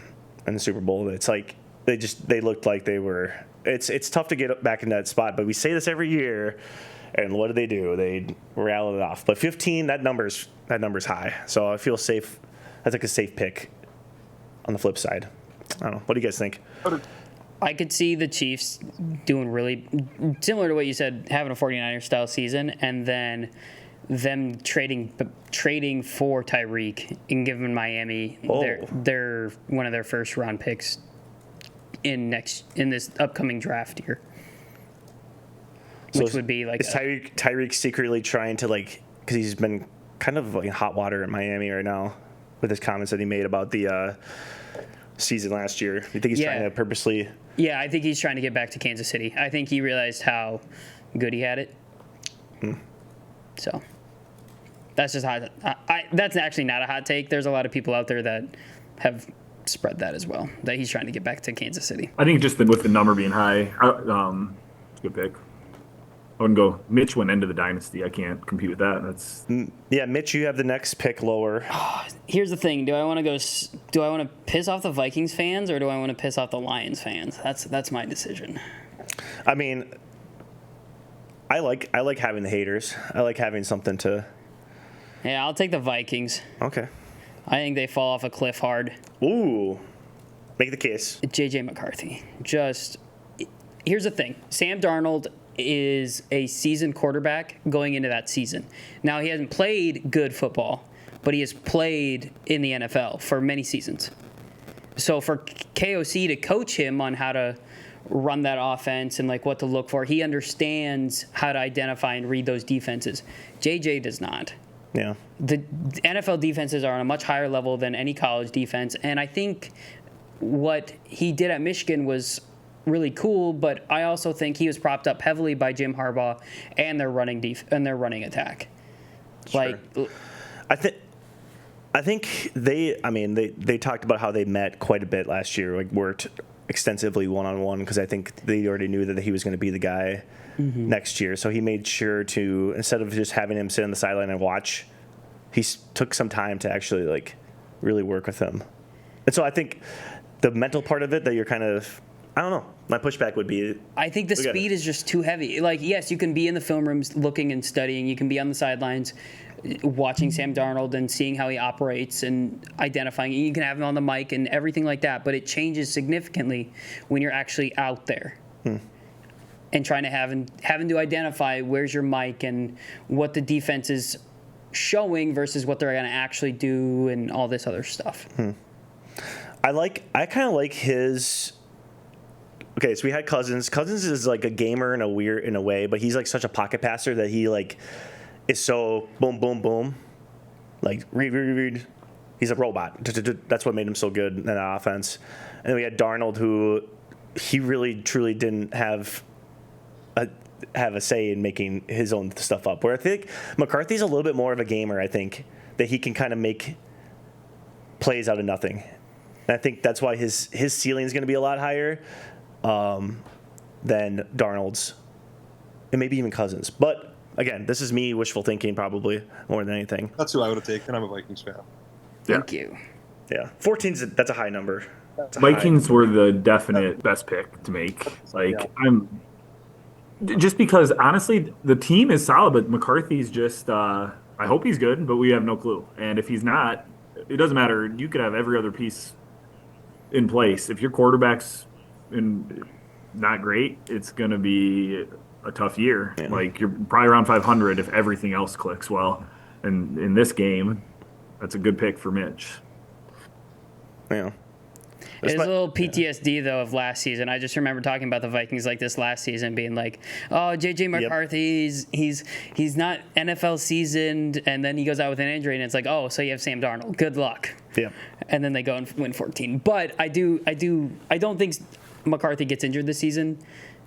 the Super Bowl. It's like they looked like they were. It's tough to get back in that spot, but we say this every year. And what do? They rattle it off. But 15, that number's high. So I feel safe. That's like a safe pick on the flip side. I don't know. What do you guys think? I could see the Chiefs doing really similar to what you said, having a 49ers style season, and then them trading for Tyreek and giving Miami their one of their first round picks in this upcoming draft year. Which would be like is Tyreek secretly trying to because he's been kind of like in hot water in Miami right now with his comments that he made about the season last year. You think he's trying to purposely? Yeah, I think he's trying to get back to Kansas City. I think he realized how good he had it. So that's just hot. That's actually not a hot take. There's a lot of people out there that have spread that as well. That he's trying to get back to Kansas City. I think just with the number being high, it's a good pick. I wouldn't go. Mitch went into the dynasty. I can't compete with that. That's Yeah, Mitch, you have the next pick lower. Here's the thing: do I want to go? Do I want to piss off the Vikings fans, or do I want to piss off the Lions fans? That's my decision. I mean, I like having the haters. I like having something to. Yeah, I'll take the Vikings. Okay. I think they fall off a cliff hard. Ooh, make the case. JJ McCarthy. Here's the thing: Sam Darnold is a seasoned quarterback going into that season. Now, he hasn't played good football, but he has played in the NFL for many seasons. So for KOC to coach him on how to run that offense and like what to look for, he understands how to identify and read those defenses. JJ does not. Yeah. The NFL defenses are on a much higher level than any college defense, and I think what he did at Michigan was really cool, but I also think he was propped up heavily by Jim Harbaugh and their running running attack. Sure. Like, I think they talked about how they met quite a bit last year, like worked extensively one-on-one, because I think they already knew that he was going to be the guy next year. So he made sure to, instead of just having him sit on the sideline and watch, he took some time to actually like really work with him. And so I think the mental part of it that you're kind of, I don't know. My pushback would be, I think the speed is just too heavy. Like, yes, you can be in the film rooms looking and studying. You can be on the sidelines watching Sam Darnold and seeing how he operates and identifying. You can have him on the mic and everything like that, but it changes significantly when you're actually out there and trying to having to identify where's your mic and what the defense is showing versus what they're going to actually do and all this other stuff. I kind of like his. Okay, so we had Cousins. Cousins is like a gamer in a way, but he's like such a pocket passer that he like is so boom, boom, boom. Like read. He's a robot. That's what made him so good in that offense. And then we had Darnold, who he really truly didn't have a say in making his own stuff up. Where I think McCarthy's a little bit more of a gamer. I think that he can kind of make plays out of nothing. And I think that's why his ceiling is going to be a lot higher than Darnold's, and maybe even Cousins. But again, this is me wishful thinking, probably more than anything. That's who I would have taken. I'm a Vikings fan. Thank you. Yeah, 14's that's a high number. Vikings were the definite best pick to make. Like I'm just because honestly the team is solid, but McCarthy's just I hope he's good, but we have no clue. And if he's not, it doesn't matter. You could have every other piece in place. If your quarterback's not great, it's going to be a tough year. Yeah. Like you're probably around 500 if everything else clicks well. And in this game, that's a good pick for Mitch. Yeah. It's a little PTSD though of last season. I just remember talking about the Vikings like this last season, being like, "Oh, JJ McCarthy, he's not NFL seasoned," and then he goes out with an injury, and it's like, "Oh, so you have Sam Darnold. Good luck." Yeah. And then they go and win 14. But I don't think McCarthy gets injured this season.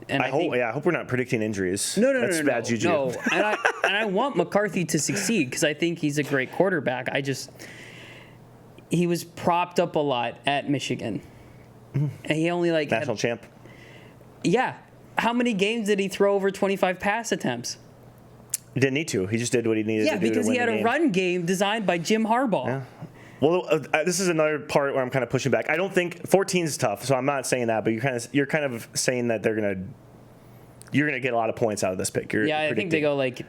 And I hope we're not predicting injuries. No, that's bad juju. No, and I want McCarthy to succeed because I think he's a great quarterback. He was propped up a lot at Michigan. And he only national champ. Yeah. How many games did he throw over 25 pass attempts? He didn't need to. He just did what he needed to do. Yeah, because he had a run game designed by Jim Harbaugh. Yeah. Well, this is another part where I'm kind of pushing back. I don't think 14 is tough, so I'm not saying that. But you're kind of saying that you're gonna get a lot of points out of this pick. I think they go like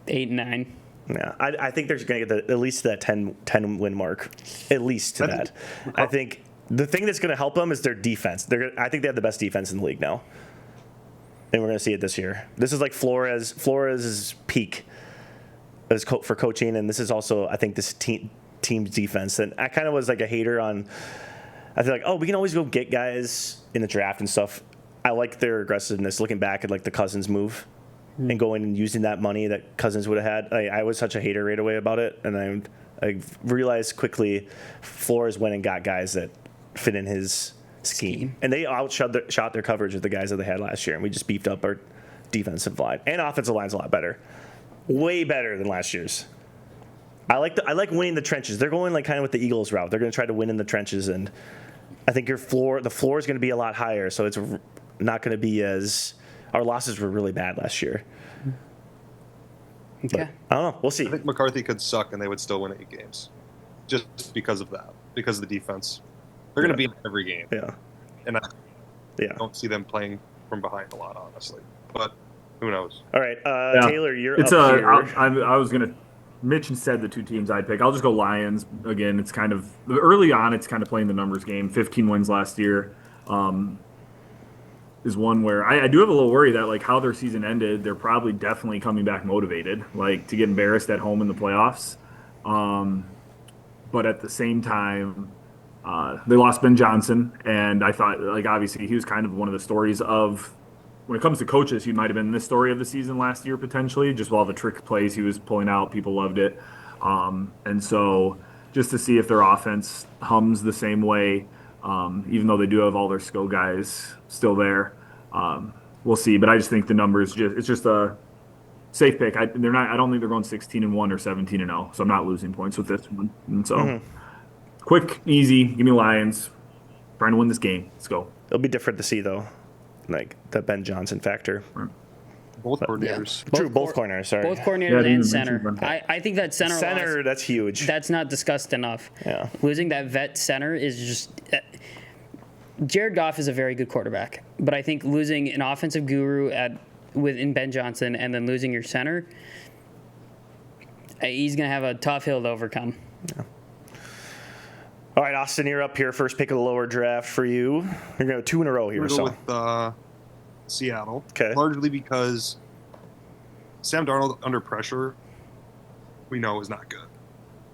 8 and 9. Yeah, I think they're going to get at least that 10 win mark, at least to that. I think the thing that's going to help them is their defense. I think they have the best defense in the league now, and we're going to see it this year. This is like Flores's peak for coaching, and this is also, I think, this team's defense. And I kind of was like a hater on. I feel like, we can always go get guys in the draft and stuff. I like their aggressiveness. Looking back at like the Cousins move. And going and using that money that Cousins would have had. I was such a hater right away about it, and I realized quickly Flores went and got guys that fit in his scheme. And they shot their coverage with the guys that they had last year, and we just beefed up our defensive line. And offensive line's a lot better. Way better than last year's. I like winning the trenches. They're going like kind of with the Eagles route. They're going to try to win in the trenches, and I think the floor is going to be a lot higher, so it's not going to be as Our losses were really bad last year. Okay. I don't know. We'll see. I think McCarthy could suck and they would still win 8 games, just because of that, because of the defense. They're going to be in every game, Yeah. and I Yeah. don't see them playing from behind a lot, honestly. But who knows? All right. Yeah. Taylor, you're It's up here. I was gonna. Mitch said the 2 teams I'd pick. I'll just go Lions again. It's kind of early on. It's kind of playing the numbers game. 15 wins last year. Is one where I do have a little worry that like how their season ended, they're probably definitely coming back motivated, like to get embarrassed at home in the playoffs. But at the same time, they lost Ben Johnson, and I thought like obviously he was kind of one of the stories of when it comes to coaches, he might have been the story of the season last year potentially, just with all the trick plays he was pulling out, people loved it. And so just to see if their offense hums the same way, even though they do have all their skill guys still there. We'll see, but I just think the numbers it's just a safe pick. I don't think they're going 16-1 or 17-0, so I'm not losing points with this one. And so quick, easy, give me Lions. Trying to win this game. Let's go. It'll be different to see though, like the Ben Johnson factor. Both coordinators. True, both corners. Sorry. Both Yeah, I coordinators didn't and even center. mention that. I think that center Center, loss, that's huge. that's not discussed enough. Yeah. Losing that vet center is just. Jared Goff is a very good quarterback, but I think losing an offensive guru in Ben Johnson and then losing your center, he's going to have a tough hill to overcome. Yeah. All right, Austin, you're up here. First pick of the lower draft for you. You're going to go 2 in a row here. I'm So going to go with Seattle. Okay. Largely because Sam Darnold under pressure, we know, is not good.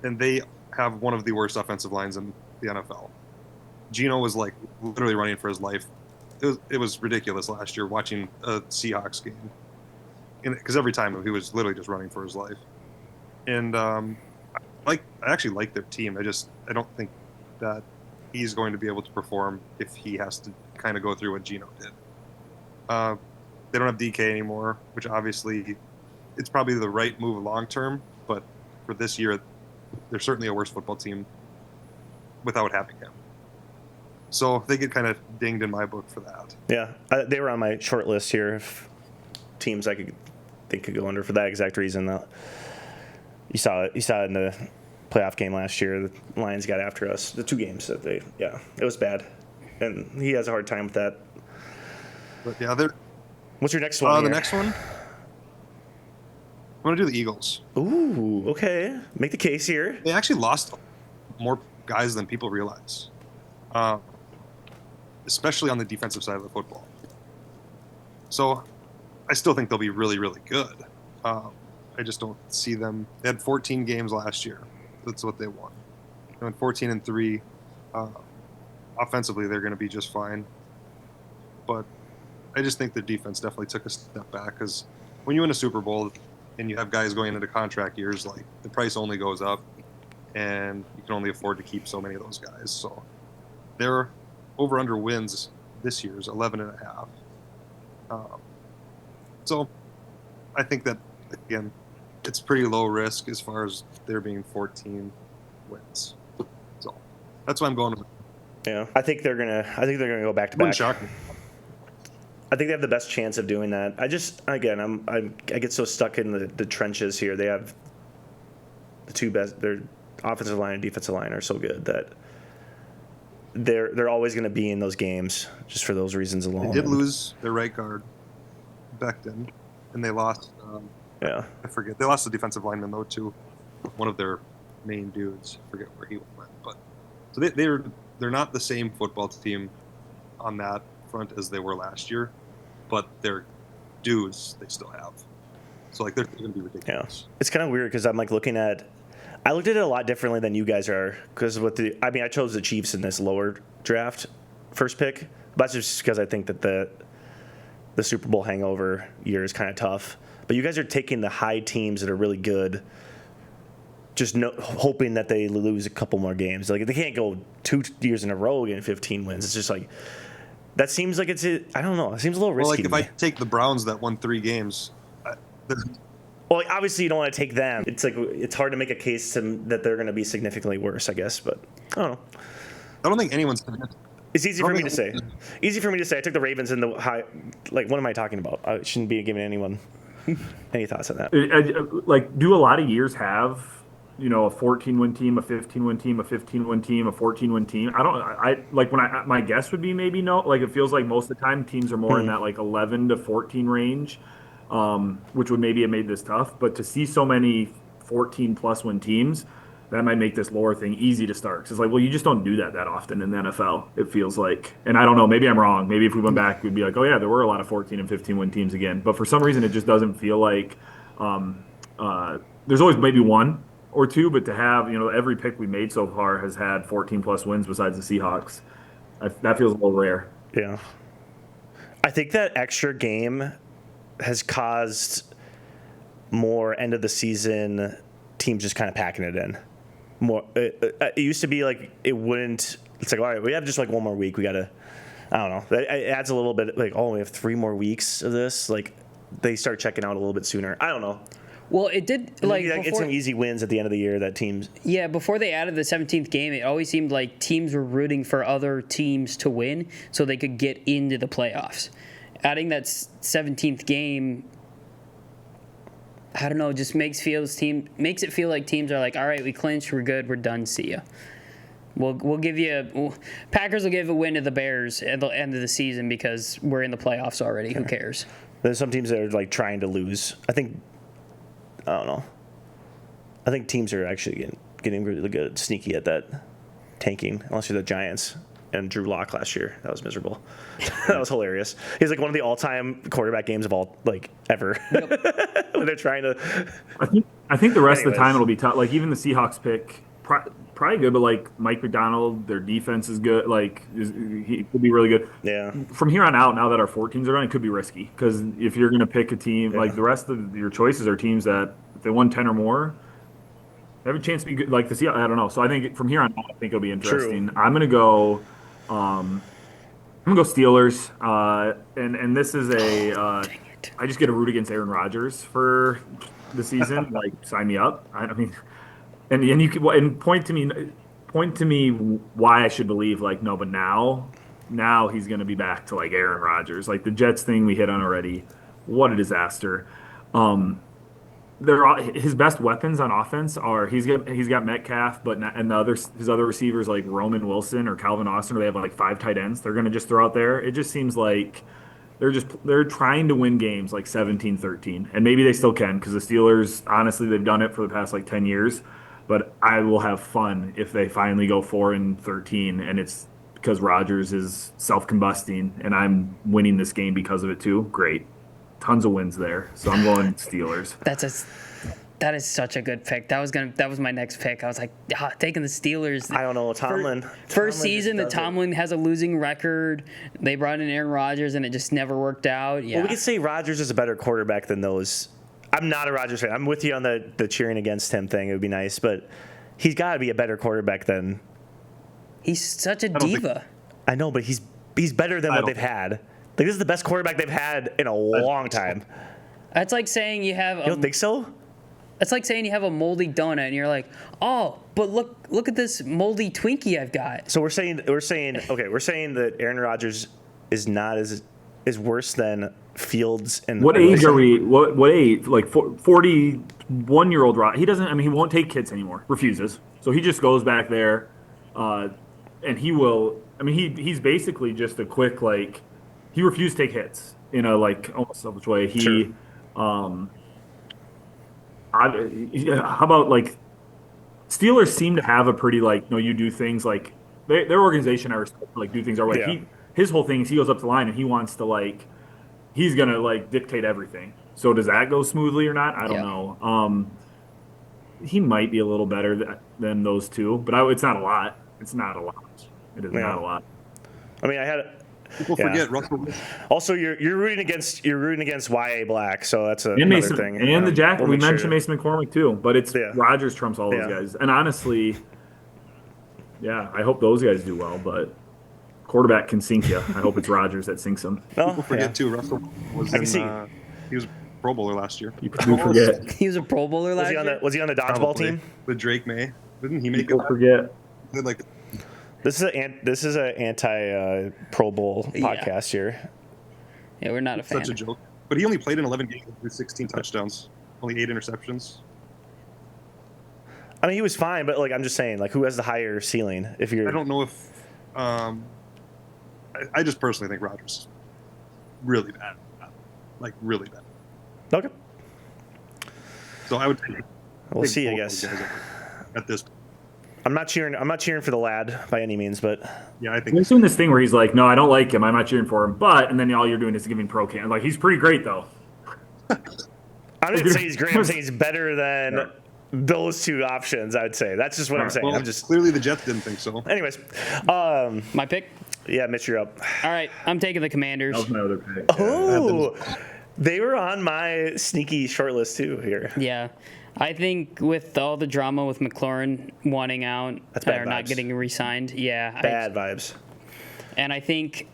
And they have one of the worst offensive lines in the NFL. Geno was like literally running for his life. It was ridiculous last year watching a Seahawks game, because every time he was literally just running for his life. And I actually like their team. I don't think that he's going to be able to perform if he has to kind of go through what Geno did. They don't have DK anymore, which obviously it's probably the right move long term, but for this year, they're certainly a worse football team without having him. So they get kind of dinged in my book for that. yeah, they were on my short list here of teams I think could go under for that exact reason. You saw it in the playoff game last year. The Lions got after us. The 2 games that it was bad, and he has a hard time with that. But yeah, What's your next one? the here? next one, I'm going to do the Eagles. Ooh, okay. Make the case here. They actually lost more guys than people realize, especially on the defensive side of the football. So I still think they'll be really, really good. I just don't see them. They had 14 games last year. That's what they won. They went 14-3. Offensively, they're going to be just fine. But I just think the defense definitely took a step back, because when you win a Super Bowl and you have guys going into contract years, like the price only goes up, and you can only afford to keep so many of those guys. So their over/under wins this year is 11.5. So I think that, again, it's pretty low risk as far as there being 14 wins. So that's why I'm going with. Yeah, I think they're gonna go back to Wouldn't back. shock me. I think they have the best chance of doing that. I get so stuck in the trenches here. They have the 2 best. Their offensive line and defensive line are so good that they're always going to be in those games just for those reasons alone. They did lose their right guard, Becton, and they lost. Yeah, I forget. They lost the defensive lineman though too. One of their main dudes. I forget where he went, but so they're not the same football team on that front as they were last year, but their dudes they still have. So like they're going to be ridiculous. It's kind of weird because I'm like I looked at it a lot differently than you guys are, because I chose the Chiefs in this lower draft first pick, but that's just because I think that the Super Bowl hangover year is kind of tough. But you guys are taking the high teams that are really good, just hoping that they lose a couple more games. Like they can't go 2 years in a row getting 15 wins. It's just like that seems like I don't know. It seems a little risky. Well, like if to me. I take the Browns that won 3 games, Well, obviously you don't want to take them. It's like it's hard to make a case that they're going to be significantly worse, I guess. But I don't know. I don't think anyone's It's easy for me to say. Easy for me to say. I took the Ravens in the high. Like, what am I talking about? I shouldn't be giving anyone any thoughts on that. Like, do a lot of years have, a 14-win team, a 15-win team, a 15-win team, a 14-win team? I like when my guess would be maybe no. Like, it feels like most of the time teams are more in that like 11 to 14 range, which would maybe have made this tough. But to see so many 14+ win teams, that might make this lower thing easy to start. 'Cause it's like, well, you just don't do that often in the NFL, it feels like. And I don't know, maybe I'm wrong. Maybe if we went back, we'd be like, oh, yeah, there were a lot of 14 and 15 win teams again. But for some reason, it just doesn't feel like there's always maybe one or two, but to have, every pick we made so far has had 14+ wins besides the Seahawks. That feels a little rare. Yeah. I think that extra game has caused more end of the season teams just kind of packing it in. More, it used to be like it wouldn't. It's like, all right, we have just like one more week. We gotta. I don't know. It adds a little bit. Like, oh, we have 3 more weeks of this. Like, they start checking out a little bit sooner. I don't know. Well, it did like it's before, some easy wins at the end of the year that teams. Yeah, before they added the 17th game, it always seemed like teams were rooting for other teams to win so they could get into the playoffs. Adding that 17th game, I don't know, just makes it feel like teams are like, all right, we clinched, we're good, we're done, see ya. We'll give you Packers will give a win to the Bears at the end of the season because we're in the playoffs already. Who cares? There's some teams that are like trying to lose. I don't know. I think teams are actually getting really good, sneaky at that tanking. Unless you're the Giants and Drew Lock last year, that was miserable. That was hilarious. He's like one of the all-time quarterback games of all ever. Yep. When they're trying to. I think the rest of the time it'll be tough. Like even the Seahawks pick, probably good, but like Mike McDonald, their defense is good. Like he could be really good. Yeah. From here on out, now that our 4 teams are on, it could be risky because if you're going to pick a team, like the rest of your choices are teams that if they won 10 or more, they have a chance to be good. Like the Seahawks, I don't know. So I think from here on out, I think it'll be interesting. True. I'm gonna go Steelers, and this is I just get a root against Aaron Rodgers for the season. Like sign me up. I mean. And you can point to me why I should believe like no, but now he's going to be back to like Aaron Rodgers, like the Jets thing we hit on already. What a disaster! His best weapons on offense are he's got Metcalf, his other receivers like Roman Wilson or Calvin Austin, or they have like 5 tight ends. They're going to just throw out there. It just seems like they're trying to win games like 17-13, and maybe they still can because the Steelers honestly they've done it for the past like 10 years. But I will have fun if they finally go 4-13, and it's because Rodgers is self-combusting, and I'm winning this game because of it too. Great, tons of wins there. So I'm going Steelers. That is such a good pick. That was my next pick. I was like, taking the Steelers. I don't know, Tomlin. First season that Tomlin has a losing record. They brought in Aaron Rodgers, and it just never worked out. Yeah. Well, we could say Rodgers is a better quarterback than those. I'm not a Rodgers fan. I'm with you on the cheering against him thing. It would be nice, but he's got to be a better quarterback than. He's such a diva. I know, but he's better than what they've had. Like, this is the best quarterback they've had in a long time. That's like saying you have. You don't think so? It's like saying you have a moldy donut and you're like, oh, but look at this moldy Twinkie I've got. So we're saying that Aaron Rodgers is not is worse than Fields and. What age are we? What age? Like 41-year-old Rod? He doesn't. I mean, he won't take hits anymore. Refuses. So he just goes back there, and he will. I mean, he's basically just a quick like. He refused to take hits in a like almost selfish way. He. Sure. How about like Steelers seem to have a pretty like you do things like their organization I respect like do things our way. Yeah. His whole thing is he goes up the line and he wants to like he's gonna like dictate everything. So does that go smoothly or not? I don't know. He might be a little better than those two, but it's not a lot. It's not a lot. It is not a lot. I mean, I had. People forget Russell. Also, you're rooting against YA Black, so that's another thing. And the Jack. We mentioned Mason McCormick too, but it's Rodgers trumps all those guys. And honestly, I hope those guys do well. But quarterback can sink you. I hope it's Rodgers that sinks him. People forget too. Russell was he was Pro Bowler last year. You forget. He was a Pro Bowler last year. Was he on the dodgeball team with Drake May? Didn't he make it? Forget. Like This is a anti Pro Bowl podcast here. Yeah, we're not a fan. Such a joke. But he only played in 11 games with 16 touchdowns, only 8 interceptions. I mean, he was fine, but like I'm just saying, like who has the higher ceiling? If you're, I don't know if I just personally think Rodgers is really bad, like really bad. Okay. So I would take. We'll take see, I both guess. those guys at this. I'm not cheering for the lad by any means, but Yeah, I think He's doing this thing where he's like, no, I don't like him. I'm not cheering for him. But, and then all you're doing is giving pro can. Like, he's pretty great, though. I didn't say he's great. I'm saying he's better than those two options. I would say that's just what I'm saying. Well, I'm just. clearly the Jets didn't think so. Anyways, My pick? yeah, Mitch, you're up. All right, I'm taking the Commanders. That was my other pick. Oh, they were on my sneaky short list too here. Yeah. I think with all the drama with McLaurin wanting out That's bad or not vibes. getting re-signed, yeah. Bad vibes. And I think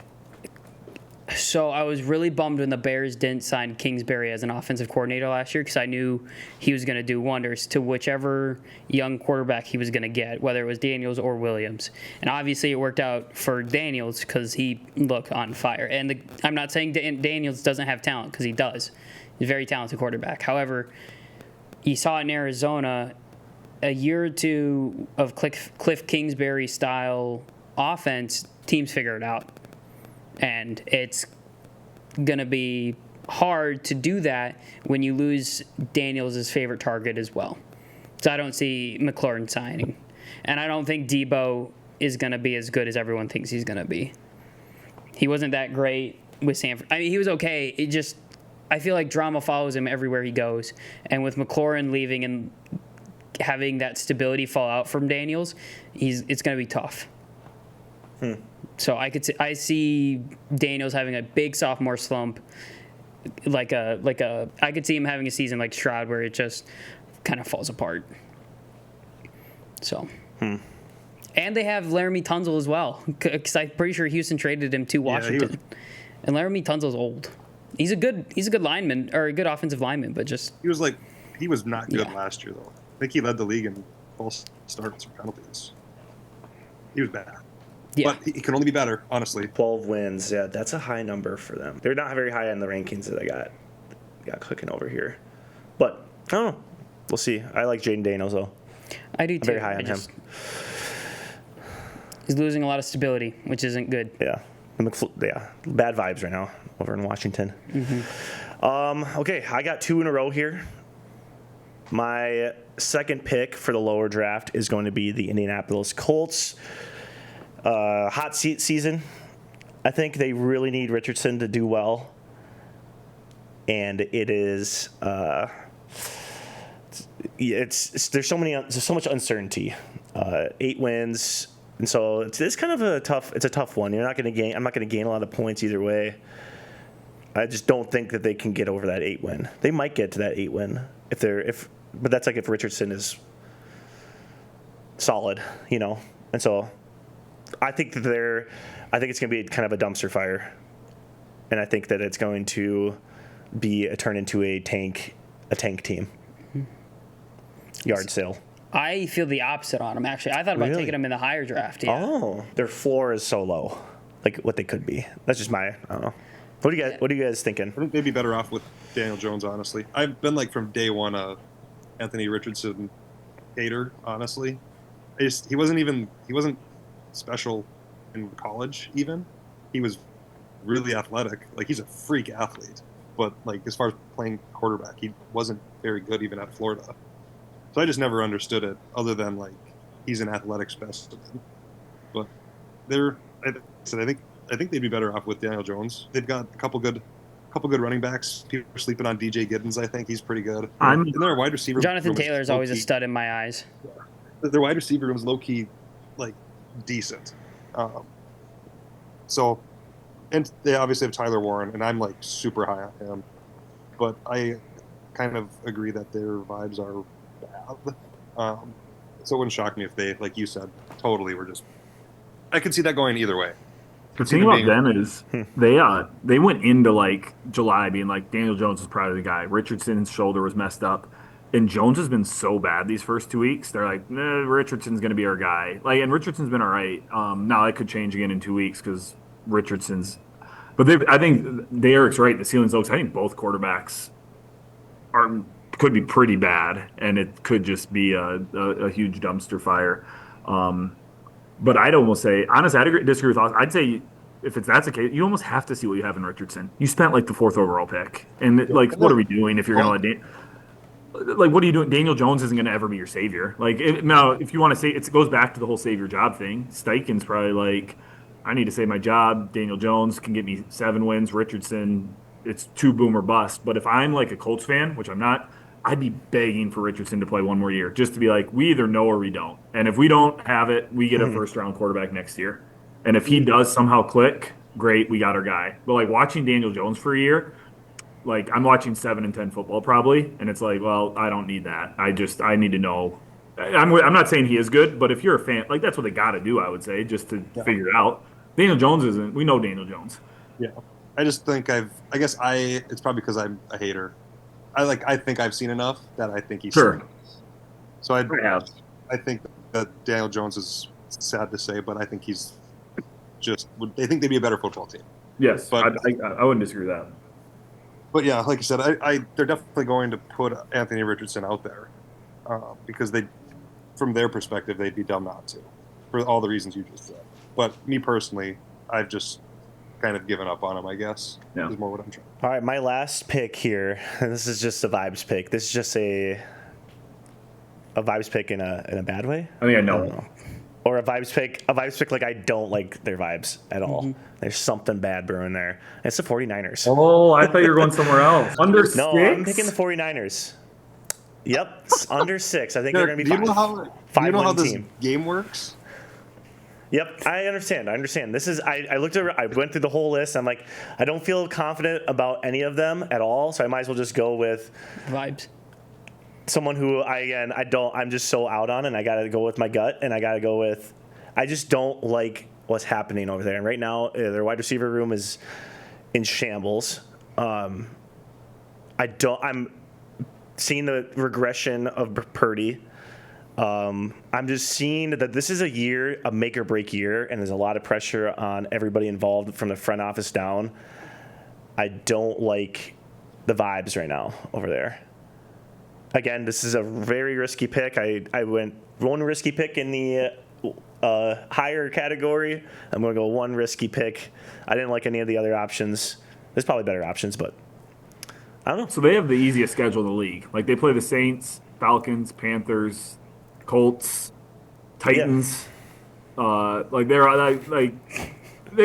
so. I was really bummed when the Bears didn't sign Kingsbury as an offensive coordinator last year because I knew he was going to do wonders to whichever young quarterback he was going to get, whether it was Daniels or Williams. And obviously, it worked out for Daniels because he looked on fire. And I'm not saying Daniels doesn't have talent because he does. He's a very talented quarterback. However, you saw in Arizona a year or two of Cliff Kingsbury style offense, teams figure it out. And it's going to be hard to do that when you lose Daniels' favorite target as well. So I don't see McLaurin signing. And I don't think Debo is going to be as good as everyone thinks he's going to be. He wasn't that great with Sanford. I mean, he was okay. It just, I feel like drama follows him everywhere he goes. And with McLaurin leaving and having that stability fall out from Daniels, it's going to be tough. So I see Daniels having a big sophomore slump, I could see him having a season like Stroud where it just kind of falls apart. So, and they have Laramie Tunsil as well because I'm pretty sure Houston traded him to Washington, and Laramie Tunsil's old. He's a good lineman or a good offensive lineman, but just He was not good Yeah. last year though. I think he led the league in false starts or penalties. He was bad. yeah. But he can only be better, honestly. 12 wins. Yeah, that's a high number for them. They're not very high on the rankings that I got clicking over here. But I don't know. We'll see. I like Jaden Daniels though. I do too. Very high on him. He's losing a lot of stability, which isn't good. Yeah. Bad vibes right now over in Washington. Okay, I got 2 in a row here. My second pick for the lower draft is going to be the Indianapolis Colts. Hot seat season. I think they really need Richardson to do well. And it is there's so much uncertainty. 8 wins. And so it's kind of a tough one. I'm not going to gain a lot of points either way. I just don't think that they can get over that 8 win. They might get to that 8 win but that's like if Richardson is solid, And so I think it's going to be kind of a dumpster fire. And I think that it's going to be turn into a tank team. Yard sale. I feel the opposite on him, actually. I thought about Really? taking him in the higher draft. Yeah. Oh, their floor is so low, like what they could be. That's just I don't know. What are you guys thinking? I think they'd be better off with Daniel Jones, honestly. I've been from day one a Anthony Richardson hater, honestly. He wasn't special in college even. He was really athletic. He's a freak athlete. But as far as playing quarterback, he wasn't very good even at Florida. So I just never understood it other than he's an athletic specimen. But I think they'd be better off with Daniel Jones. They've got a couple good running backs. People are sleeping on DJ Giddens. I think he's pretty good. And their wide receiver Jonathan room is Taylor is always a low-key- stud in my eyes. Their wide receiver room is low key, decent. And they obviously have Tyler Warren, and I'm super high on him. But I kind of agree that their vibes are bad. So it wouldn't shock me if they, like you said, totally were just. I could see that going either way. The thing about them is they went into July being Daniel Jones was probably the guy. Richardson's shoulder was messed up. And Jones has been so bad these first 2 weeks. They're like, nah, Richardson's going to be our guy. Like, and Richardson's been all right. Now that could change again in 2 weeks because Richardson's. But I think Derek's right. The ceiling's low. 'Cause I think both quarterbacks are could be pretty bad, and it could just be a huge dumpster fire. But I'd almost say, honestly, I'd disagree with us. I'd say if that's the case, you almost have to see what you have in Richardson. You spent like the 4th overall pick, and like, what are we doing if you're going to let like, what are you doing? Daniel Jones isn't going to ever be your savior. Like, now, if you want to say it goes back to the whole save your job thing. Steichen's probably like, I need to save my job. Daniel Jones can get me 7 wins. Richardson, it's 2 boom or bust. But if I'm like a Colts fan, which I'm not, I'd be begging for Richardson to play one more year, just to be like, we either know or we don't. And if we don't have it, we get a first round quarterback next year. And if he does somehow click, great, we got our guy. But like watching Daniel Jones for a year, like I'm watching 7 and 10 football probably, and it's like, well, I don't need that. I need to know. I'm not saying he is good, but if you're a fan, like that's what they got to do, I would say, just to figure it out. Daniel Jones isn't. We know Daniel Jones. Yeah, I just think it's probably because I'm a hater. I think I've seen enough that I think he's Sure. So I Perhaps. think that Daniel Jones is sad to say, but I think he's they think they'd be a better football team. Yes, But- I wouldn't disagree with that. But yeah, like you said, they're definitely going to put Anthony Richardson out there because from their perspective, they'd be dumb not to, for all the reasons you just said. But me personally, I've just kind of given up on him, I guess. Yeah. Is more what I'm trying. All right, my last pick here. And this is just a vibes pick. This is just a vibes pick in a bad way. I think I I don't know. know. Or a vibes pick like I don't like their vibes at all. There's something bad brewing there. It's the 49ers. Oh, I thought you were going somewhere else. Under No, 6? I'm picking the 49ers. Yep, it's under 6. I think they're going to be do you know how five-win this team. game works? Yep, I understand. This is I went through the whole list. I'm like, I don't feel confident about any of them at all, so I might as well just go with Vibes. someone who I'm just so out on, and I got to go with my gut, and I just don't like what's happening over there. And right now, their wide receiver room is in shambles. I'm seeing the regression of Purdy. I'm just seeing that this is a make or break year, and there's a lot of pressure on everybody involved from the front office down. I don't like the vibes right now over there. Again, this is a very risky pick. I went one risky pick in the higher category. I'm going to go one risky pick. I didn't like any of the other options. There's probably better options, but I don't know. So they have the easiest schedule in the league. Like they play the Saints, Falcons, Panthers, Colts, Titans. Like they're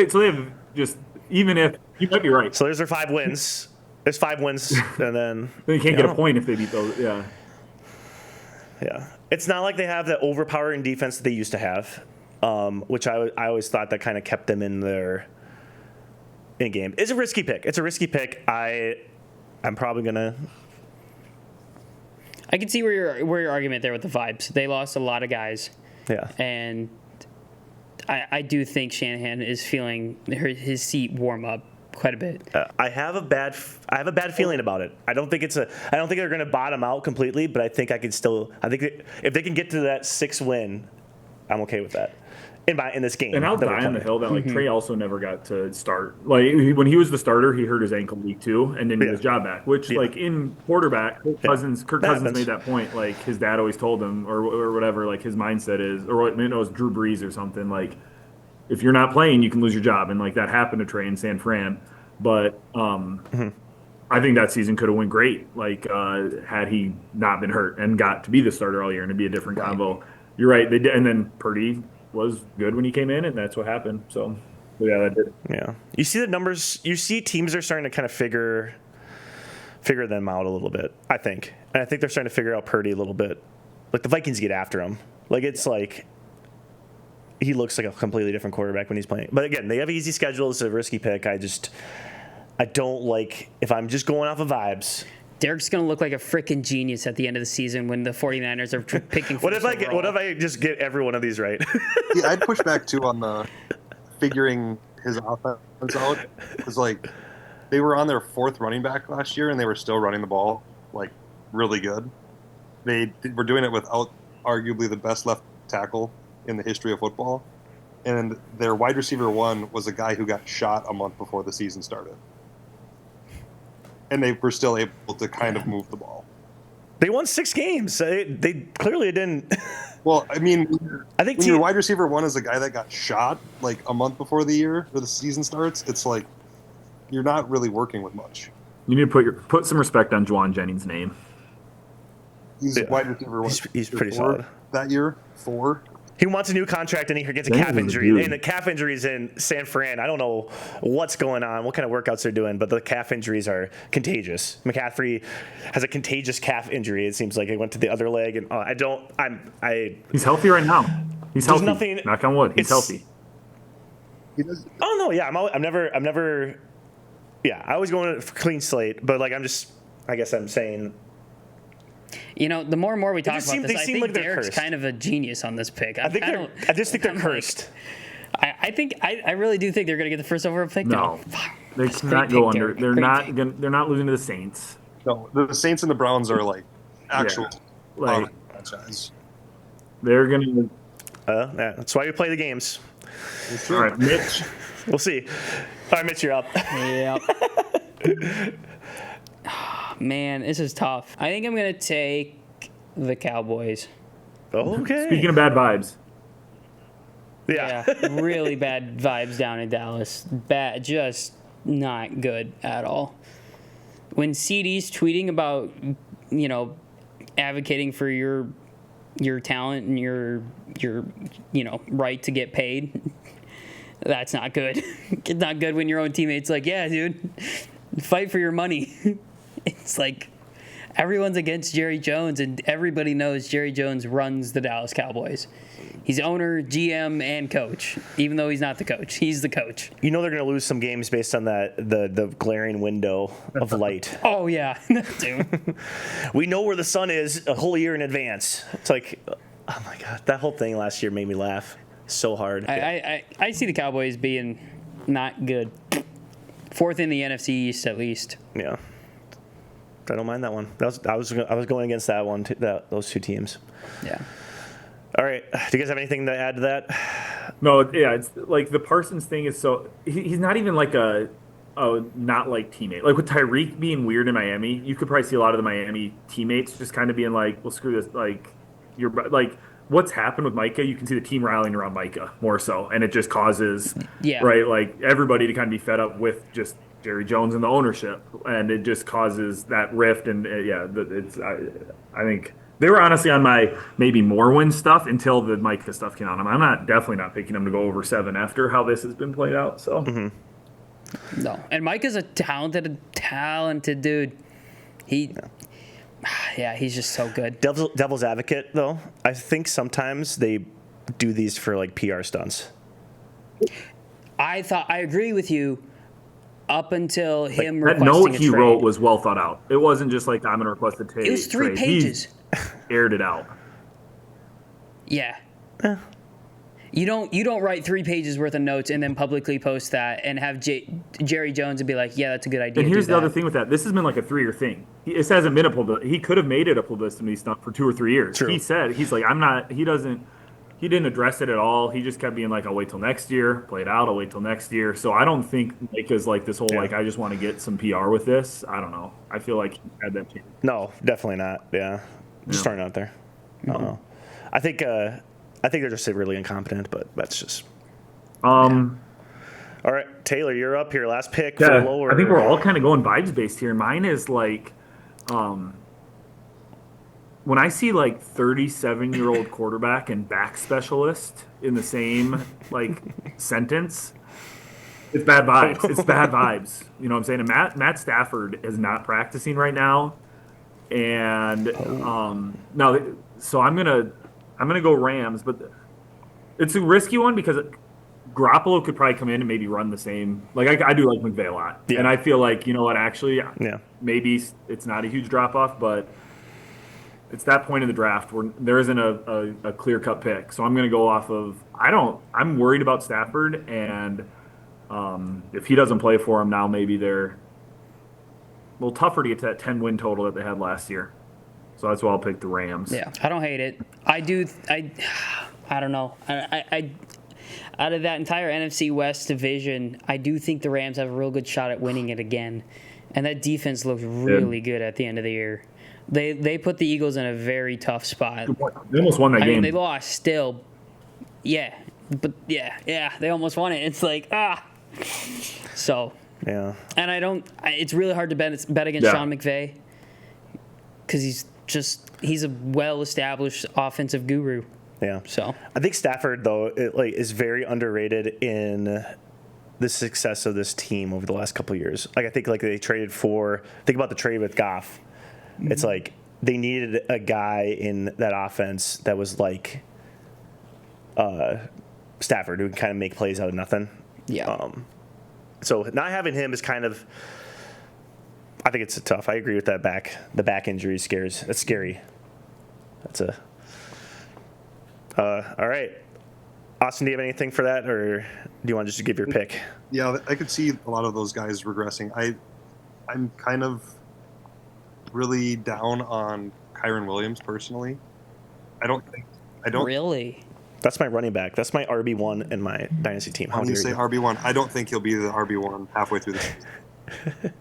so they have just, even if you might be right, So there's their 5 wins. There's 5 wins, and then they can't I get a don't point if they beat those. Yeah. Yeah, it's not like they have the overpowering defense that they used to have, which I always thought that kind of kept them in game. It's a risky pick. I'm probably gonna. I can see where your argument there with the vibes. They lost a lot of guys, Yeah. and I do think Shanahan is feeling his seat warm up quite a bit. I have a bad feeling about it. I don't think they're going to bottom out completely, but I think if they can get to that 6 win, I'm okay with that. In this game. And I'll that we're die on the playing. hill that like Trey also never got to start. Like when he was the starter, he hurt his ankle week 2 and didn't get his job back. Which like in quarterback, Kirk Cousins made that point. Like his dad always told him or whatever. Like his mindset is, or maybe it was Drew Brees or something. Like if you're not playing, you can lose your job. And like that happened to Trey in San Fran. But I think that season could have went great. Like had he not been hurt and got to be the starter all year and it'd be a different combo. You're right. They did, and then Purdy was good when he came in, and that's what happened. So, yeah, that did. Yeah, you see the numbers. You see teams are starting to kind of figure them out a little bit. I think, and I think they're starting to figure out Purdy a little bit. Like the Vikings get after him. Like it's like he looks like a completely different quarterback when he's playing. But again, they have an easy schedule. It's a risky pick. I don't like if I'm just going off of vibes. Derek's going to look like a freaking genius at the end of the season when the 49ers are picking. What if I just get every one of these right? Yeah, I'd push back too on the figuring his offense out, because like they were on their 4th running back last year and they were still running the ball like really good. they were doing it without arguably the best left tackle in the history of football, and their wide receiver one was a guy who got shot a month before the season started, and they were still able to kind of move the ball. They won 6 games. They clearly didn't. Well, I mean, I think when your wide receiver one is a guy that got shot like a month before the season starts, it's like you're not really working with much. You need to put some respect on Juwan Jennings' name. He's wide receiver one. He's pretty solid that year. 4. He wants a new contract and he gets a Dang, calf injury. And the calf injuries in San Fran, I don't know what's going on, what kind of workouts they're doing, but the calf injuries are contagious. McCaffrey has a contagious calf injury. It seems like he went to the other leg, and He's healthy right now. He's healthy. Nothing, knock on wood. He's healthy. Oh no, yeah, I'm never. Yeah, I always going for clean slate, but like I guess I'm saying. You know, the more and more we talk about this, I think like Derek's cursed. kind of a genius on this pick. I just think they're cursed. I really do think they're going to get the first overall pick. No, they That's a cannot great go pick, under. Derek. They're not losing to the Saints. No, the Saints and the Browns are like actual Like franchise. they're gonna. That's why we play the games. All right, Mitch. We'll see. All right, Mitch, you're up. Yep. Man, this is tough. I think I'm going to take the Cowboys. Okay. Speaking of bad vibes, Yeah. Really bad vibes down in Dallas. Bad, just not good at all. When CD's tweeting about, advocating for your talent and your right to get paid, that's not good. It's not good when your own teammate's like, yeah, dude, fight for your money. It's like everyone's against Jerry Jones, and everybody knows Jerry Jones runs the Dallas Cowboys. He's owner, GM, and coach. Even though he's not the coach, he's the coach. You know they're going to lose some games based on the glaring window of light. Oh yeah, dude. We know where the sun is a whole year in advance. It's like, oh my god, that whole thing last year made me laugh so hard. I see the Cowboys being not good. 4th in the NFC East at least. Yeah. I don't mind that one. I was going against that one, those 2 teams. Yeah. All right. Do you guys have anything to add to that? no, yeah, it's like the Parsons thing is so he's not even like a not like teammate. Like with Tyreek being weird in Miami, you could probably see a lot of the Miami teammates just kind of being like, well, screw this. Like you're like what's happened with Micah, you can see the team rallying around Micah more so, and it just causes right like everybody to kind of be fed up with just Jerry Jones and the ownership, and it just causes that rift. And I think they were honestly on my maybe more win stuff until the Micah stuff came on. I'm definitely not picking them to go over 7 after how this has been played out. So No, and Micah's a talented dude. He's just so good. Devil's advocate, though, I think sometimes they do these for like PR stunts. I agree with you. Up until him that requesting note a he trade. wrote was well thought out. It wasn't just like I'm going to request a trade. It was 3 pages. He aired it out. Yeah. You don't write 3 pages worth of notes and then publicly post that and have Jerry Jones and be like, yeah, that's a good idea. And here's the other thing with that. This has been like a 3-year thing. This hasn't been a publicity. He could have made it a publicity stunt for 2 or 3 years. True. He said, he's like, I'm not, he didn't address it at all. He just kept being like, I'll wait till next year, play it out, I'll wait till next year. So I don't think Micah's like this whole, like, I just want to get some PR with this. I don't know. I feel like he had that chance. No, definitely not. Yeah. Just throwing it out there. I don't know. I think they're just really incompetent, but that's just. All right, Taylor, you're up here. Last pick for lower. I think we're all kind of going vibes based here. Mine is like, when I see like 37-year-old quarterback and back specialist in the same like sentence, it's bad vibes. It's bad vibes. You know what I'm saying? And Matt Stafford is not practicing right now, and no. So I'm gonna go Rams, but it's a risky one because Garoppolo could probably come in and maybe run the same. Like I do like McVay a lot, and I feel like, you know what, actually, maybe it's not a huge drop off, but it's that point in the draft where there isn't a clear-cut pick. So I'm going to go off of I'm worried about Stafford, and if he doesn't play for him now, maybe they're a little tougher to get to that 10-win total that they had last year. So that's why I'll pick the Rams. Yeah, I don't hate it. I don't know. I out of that entire NFC West division, I do think the Rams have a real good shot at winning it again. And that defense looked really good at the end of the year. They put the Eagles in a very tough spot. They almost won that I game. mean, they lost still. Yeah. But yeah, they almost won it. It's like, So. Yeah. And it's really hard to bet against Sean McVay because he's a well-established offensive guru. Yeah. So I think Stafford, though, is very underrated in the success of this team over the last couple of years. Like, I think they traded think about the trade with Goff. Mm-hmm. It's like they needed a guy in that offense that was like Stafford, who can kind of make plays out of nothing. Yeah. So not having him is kind of, I think it's tough. I agree with that the back injury scares. That's scary. All right. Austin, do you have anything for that, or do you want to just give your pick? Yeah, I could see a lot of those guys regressing. I'm kind of really down on Kyron Williams personally. I don't really. That's my running back. That's my RB1 in my dynasty team. How do you say RB1? I don't think he'll be the RB1 halfway through the season.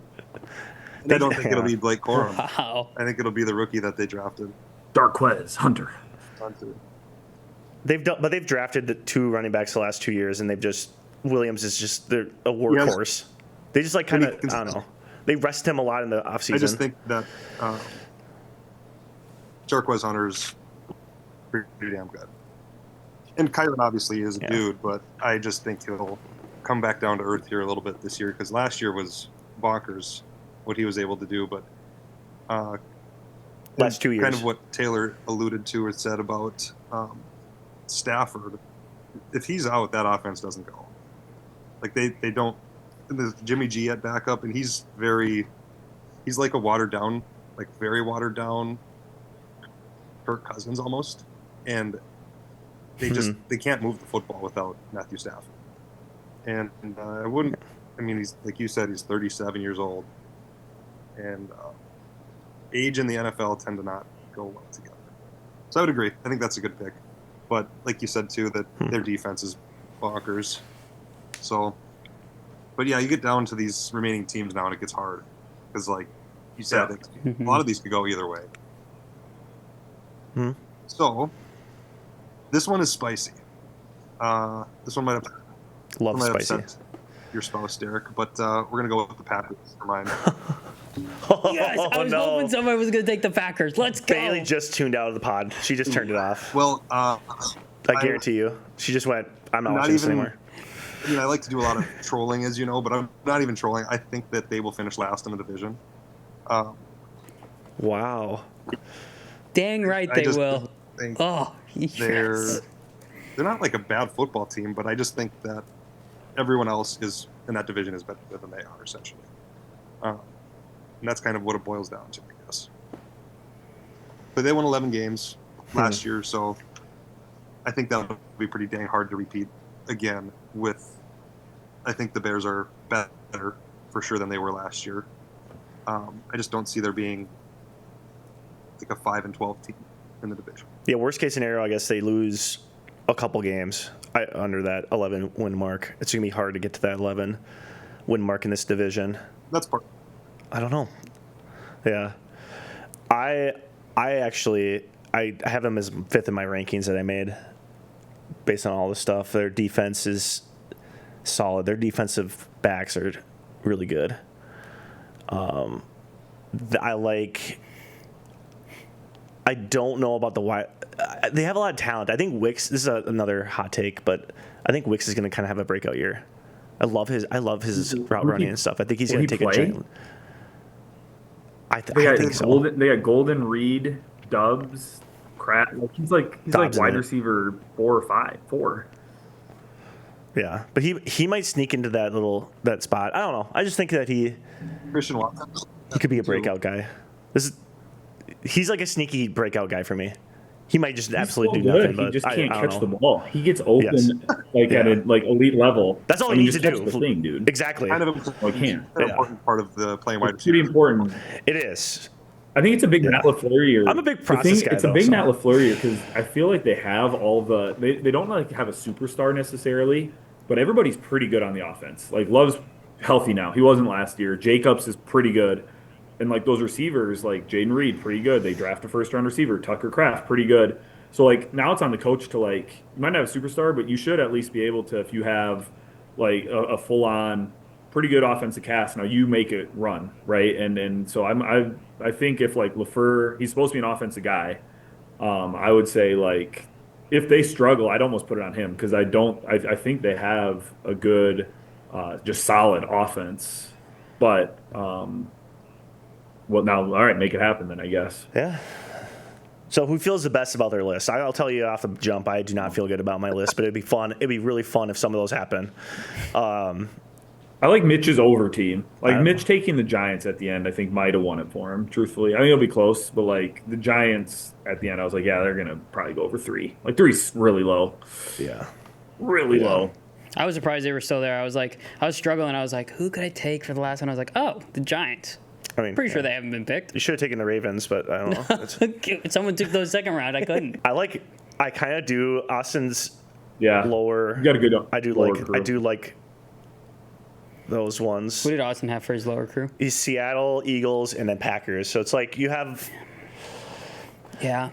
I don't think it'll be Blake Corum. Wow. I think it'll be the rookie that they drafted. Darquez Hunter. They've drafted the 2 running backs the last 2 years, and Williams is just a workhorse. They just I don't know. They rest him a lot in the offseason. I just think that Darquez Hunter's pretty damn good. And Kyron obviously is a dude, but I just think he'll come back down to earth here a little bit this year because last year was bonkers what he was able to do. But last 2 years, kind of what Taylor alluded to or said about Stafford. If he's out, that offense doesn't go. Like they don't. There's Jimmy G at backup, and he's like a very watered down Kirk Cousins almost, and they can't move the football without Matthew Stafford. And I wouldn't. I mean, he's like you said, he's 37 years old, and age in the NFL tend to not go well together. So I would agree. I think that's a good pick. But like you said too, that their defense is bonkers. So, but yeah, you get down to these remaining teams now, and it gets hard because, like you said, a lot of these could go either way. So, this one is spicy. This one might upset your spouse, Derek, but we're gonna go with the Packers for mine. Yes, I was hoping somebody was going to take the Packers. Let's go. Bailey just tuned out of the pod. She just turned it off. Well, I guarantee you. She just went, I'm not watching this anymore. I mean, I like to do a lot of trolling, as you know, but I'm not even trolling. I think that they will finish last in the division. Wow. Dang right they will. Yes. They're not like a bad football team, but I just think that everyone else is in that division is better than they are, essentially. And that's kind of what it boils down to, I guess. But they won 11 games last year, so I think that'll be pretty dang hard to repeat again I think the Bears are better for sure than they were last year. I just don't see there being like a 5-12 team in the division. Yeah, worst case scenario, I guess they lose a couple games under that 11 win mark. It's going to be hard to get to that 11 win mark in this division. That's part. I don't know. Yeah. I actually have them as 5th in my rankings that I made based on all the stuff. Their defense is solid. Their defensive backs are really good. I don't know about the wide. They have a lot of talent. I think Wicks. This is another hot take, but I think Wicks is going to kind of have a breakout year. I love his route running and stuff. I think he's going to take a giant. I think so. They got Golden, Reed, Dubs, Pratt. He's like wide receiver 4 or 5. 4. Yeah, but he might sneak into that spot. I don't know. I just think that Christian Watson. He could be a breakout guy. He's like a sneaky breakout guy for me. He might just absolutely do nothing. He but just can't I don't catch know. the ball. He gets open at a elite level. That's all he needs to do. The thing, dude. Exactly. Kind of important part of the playing wide receiver. Pretty important. It is. I think it's a big Matt LaFleur year. I'm a big The process guy, It's a though, big so- Matt LaFleur year because I feel like they have all the they don't like have a superstar necessarily, but everybody's pretty good on the offense. Like Love's healthy now. He wasn't last year. Jacobs is pretty good. And like those receivers, like Jaden Reed, pretty good. They draft a first round receiver. Tucker Kraft, pretty good. So like now it's on the coach to like you might not have a superstar, but you should at least be able to if you have like a full on pretty good offensive cast. Now you make it run, right? And so I think if like LaFleur, he's supposed to be an offensive guy. I would say like if they struggle, I'd almost put it on him because I think they have a good, just solid offense. But well, now all right, make it happen then I guess. Yeah. So who feels the best about their list? I'll tell you off the jump, I do not feel good about my list, but it'd be fun. It'd be really fun if some of those happen. I like Mitch's over team. Like Mitch taking the Giants at the end, I think might have won it for him. Truthfully, I think it'll be close, but like the Giants at the end, I was like, yeah, they're gonna probably go over 3. Like 3's really low, Yeah. really low. I was surprised they were still there. I was struggling. I was like, who could I take for the last one? I was like, oh, the Giants. I mean, Pretty sure they haven't been picked. You should have taken the Ravens, but I don't know. It's- Someone took those second round. I couldn't. I kind of do Austin's Yeah, lower. you got a good. I do lower like. crew. I do like those ones. Who did Austin have for his lower crew? He's Seattle, Eagles, and then Packers. So it's like you have. Yeah,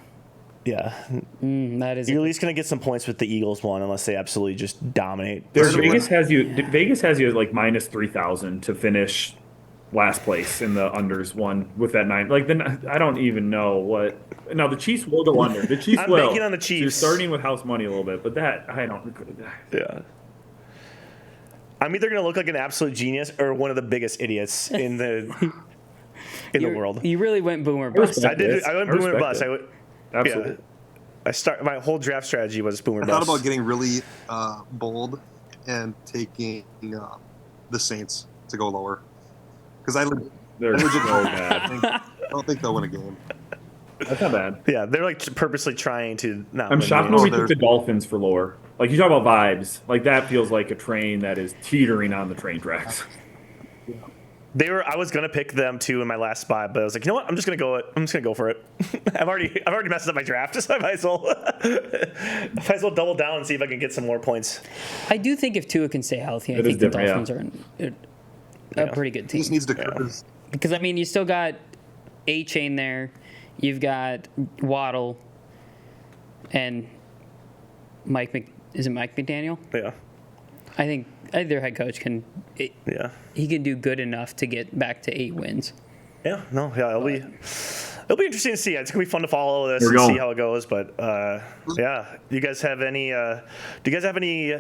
Yeah, that is. you're at least gonna get some points with the Eagles one, unless they absolutely just dominate. Vegas has you at like minus 3,000 to finish last place in the unders one with that 9. Like then I don't even know what. Now the Chiefs will go under. The Chiefs I'm will. banking on the So you're Chiefs. starting with house money a little bit, but that I don't. Yeah. I'm either gonna look like an absolute genius or one of the biggest idiots in the world. You really went boomer bust. I did. I went boomer respect bust. it. I went. Absolutely. Yeah. My whole draft strategy was boomer I bust. thought about getting really bold and taking the Saints to go lower because They're legit- so bad. I don't think they'll win a game. That's not bad. Yeah, they're like purposely trying to not. I'm win shocked games. nobody they're- took the Dolphins for lower. Like you talk about vibes, like that feels like a train that is teetering on the train tracks. I was gonna pick them too in my last spot, but I was like, you know what? I'm just gonna go for it. I've already messed up my draft, so I might as well double down and see if I can get some more points. I do think if Tua can stay healthy, I It is think the different, Dolphins are a pretty good He just team. needs to curb his. Because I mean, you still got A-Chain there, you've got Waddle, and is it Mike McDaniel? Yeah, I think their head coach yeah, he can do good enough to get back to 8 wins. yeah. No, yeah. It'll be interesting to see. It's gonna be fun to follow this Here we and go. see how it goes. But yeah, you guys have any? Do you guys have any?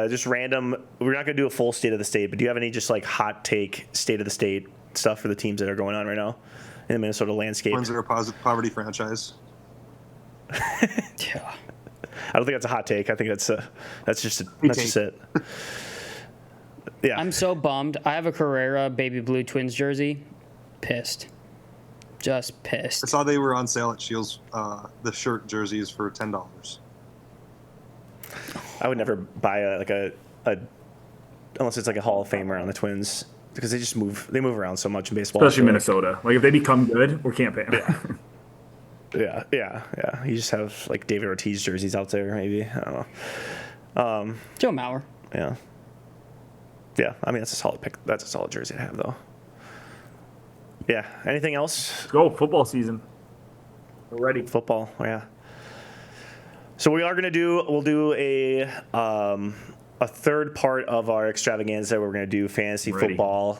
Just random. We're not gonna do a full state of the state, but do you have any just like hot take state of the state stuff for the teams that are going on right now in the Minnesota landscape? Twins are a poverty franchise. Yeah. I don't think that's a hot take. I think that's just it. Yeah. I'm so bummed. I have a Carrera baby blue Twins jersey. Pissed. Just I pissed. saw they were on sale at Shields. The shirt jerseys for $10. I would never buy a unless it's like a Hall of Famer on the Twins because they just move. They move around so much in baseball. Especially Minnesota. Like if they become good, we can't pay them. Yeah. You just have like David Ortiz jerseys out there, maybe. I don't know. Joe Mauer. Yeah. Yeah. I mean, that's a solid pick. That's a solid jersey to have, though. Yeah. Anything else? Let's go football season. We're ready. Football. Yeah. So we'll do a third part of our extravaganza. We're gonna do fantasy Ready. football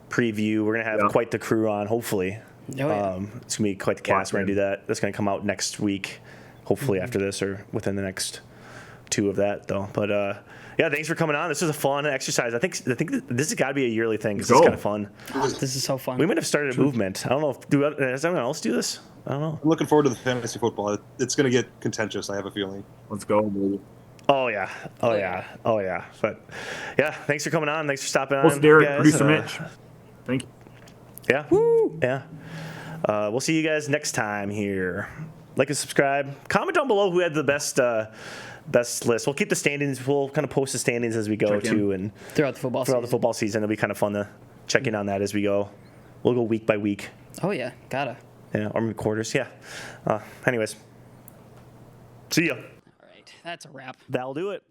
preview. We're gonna have Yeah. quite the crew on, hopefully. Oh, yeah. It's gonna be quite the cast. We're gonna Locked do in. that. That's gonna come out next week, hopefully after this or within the next 2 of that, though. But yeah, thanks for coming on. This was a fun exercise. I think this has got to be a yearly thing because it's Go. kind of fun. This is so fun. We might have started a movement. I don't know if does anyone else do this? I don't know. I'm looking forward to the fantasy football. It's going to get contentious, I have a feeling. Let's go, baby. Oh yeah. But yeah, thanks for coming on. Thanks for stopping on. What's Derek, guys. producer Mitch? Thank you. Yeah. Yeah. We'll see you guys next time here. Like and subscribe. Comment down below who had the best list. We'll keep the standings. We'll kind of post the standings as we go Check in. too, and throughout the football throughout the season. football season. It'll be kind of fun to check in on that as we go. We'll go week by week. Oh yeah, gotta. Yeah, or maybe quarters. Yeah. Anyways, see ya. All right, that's a wrap. That'll do it.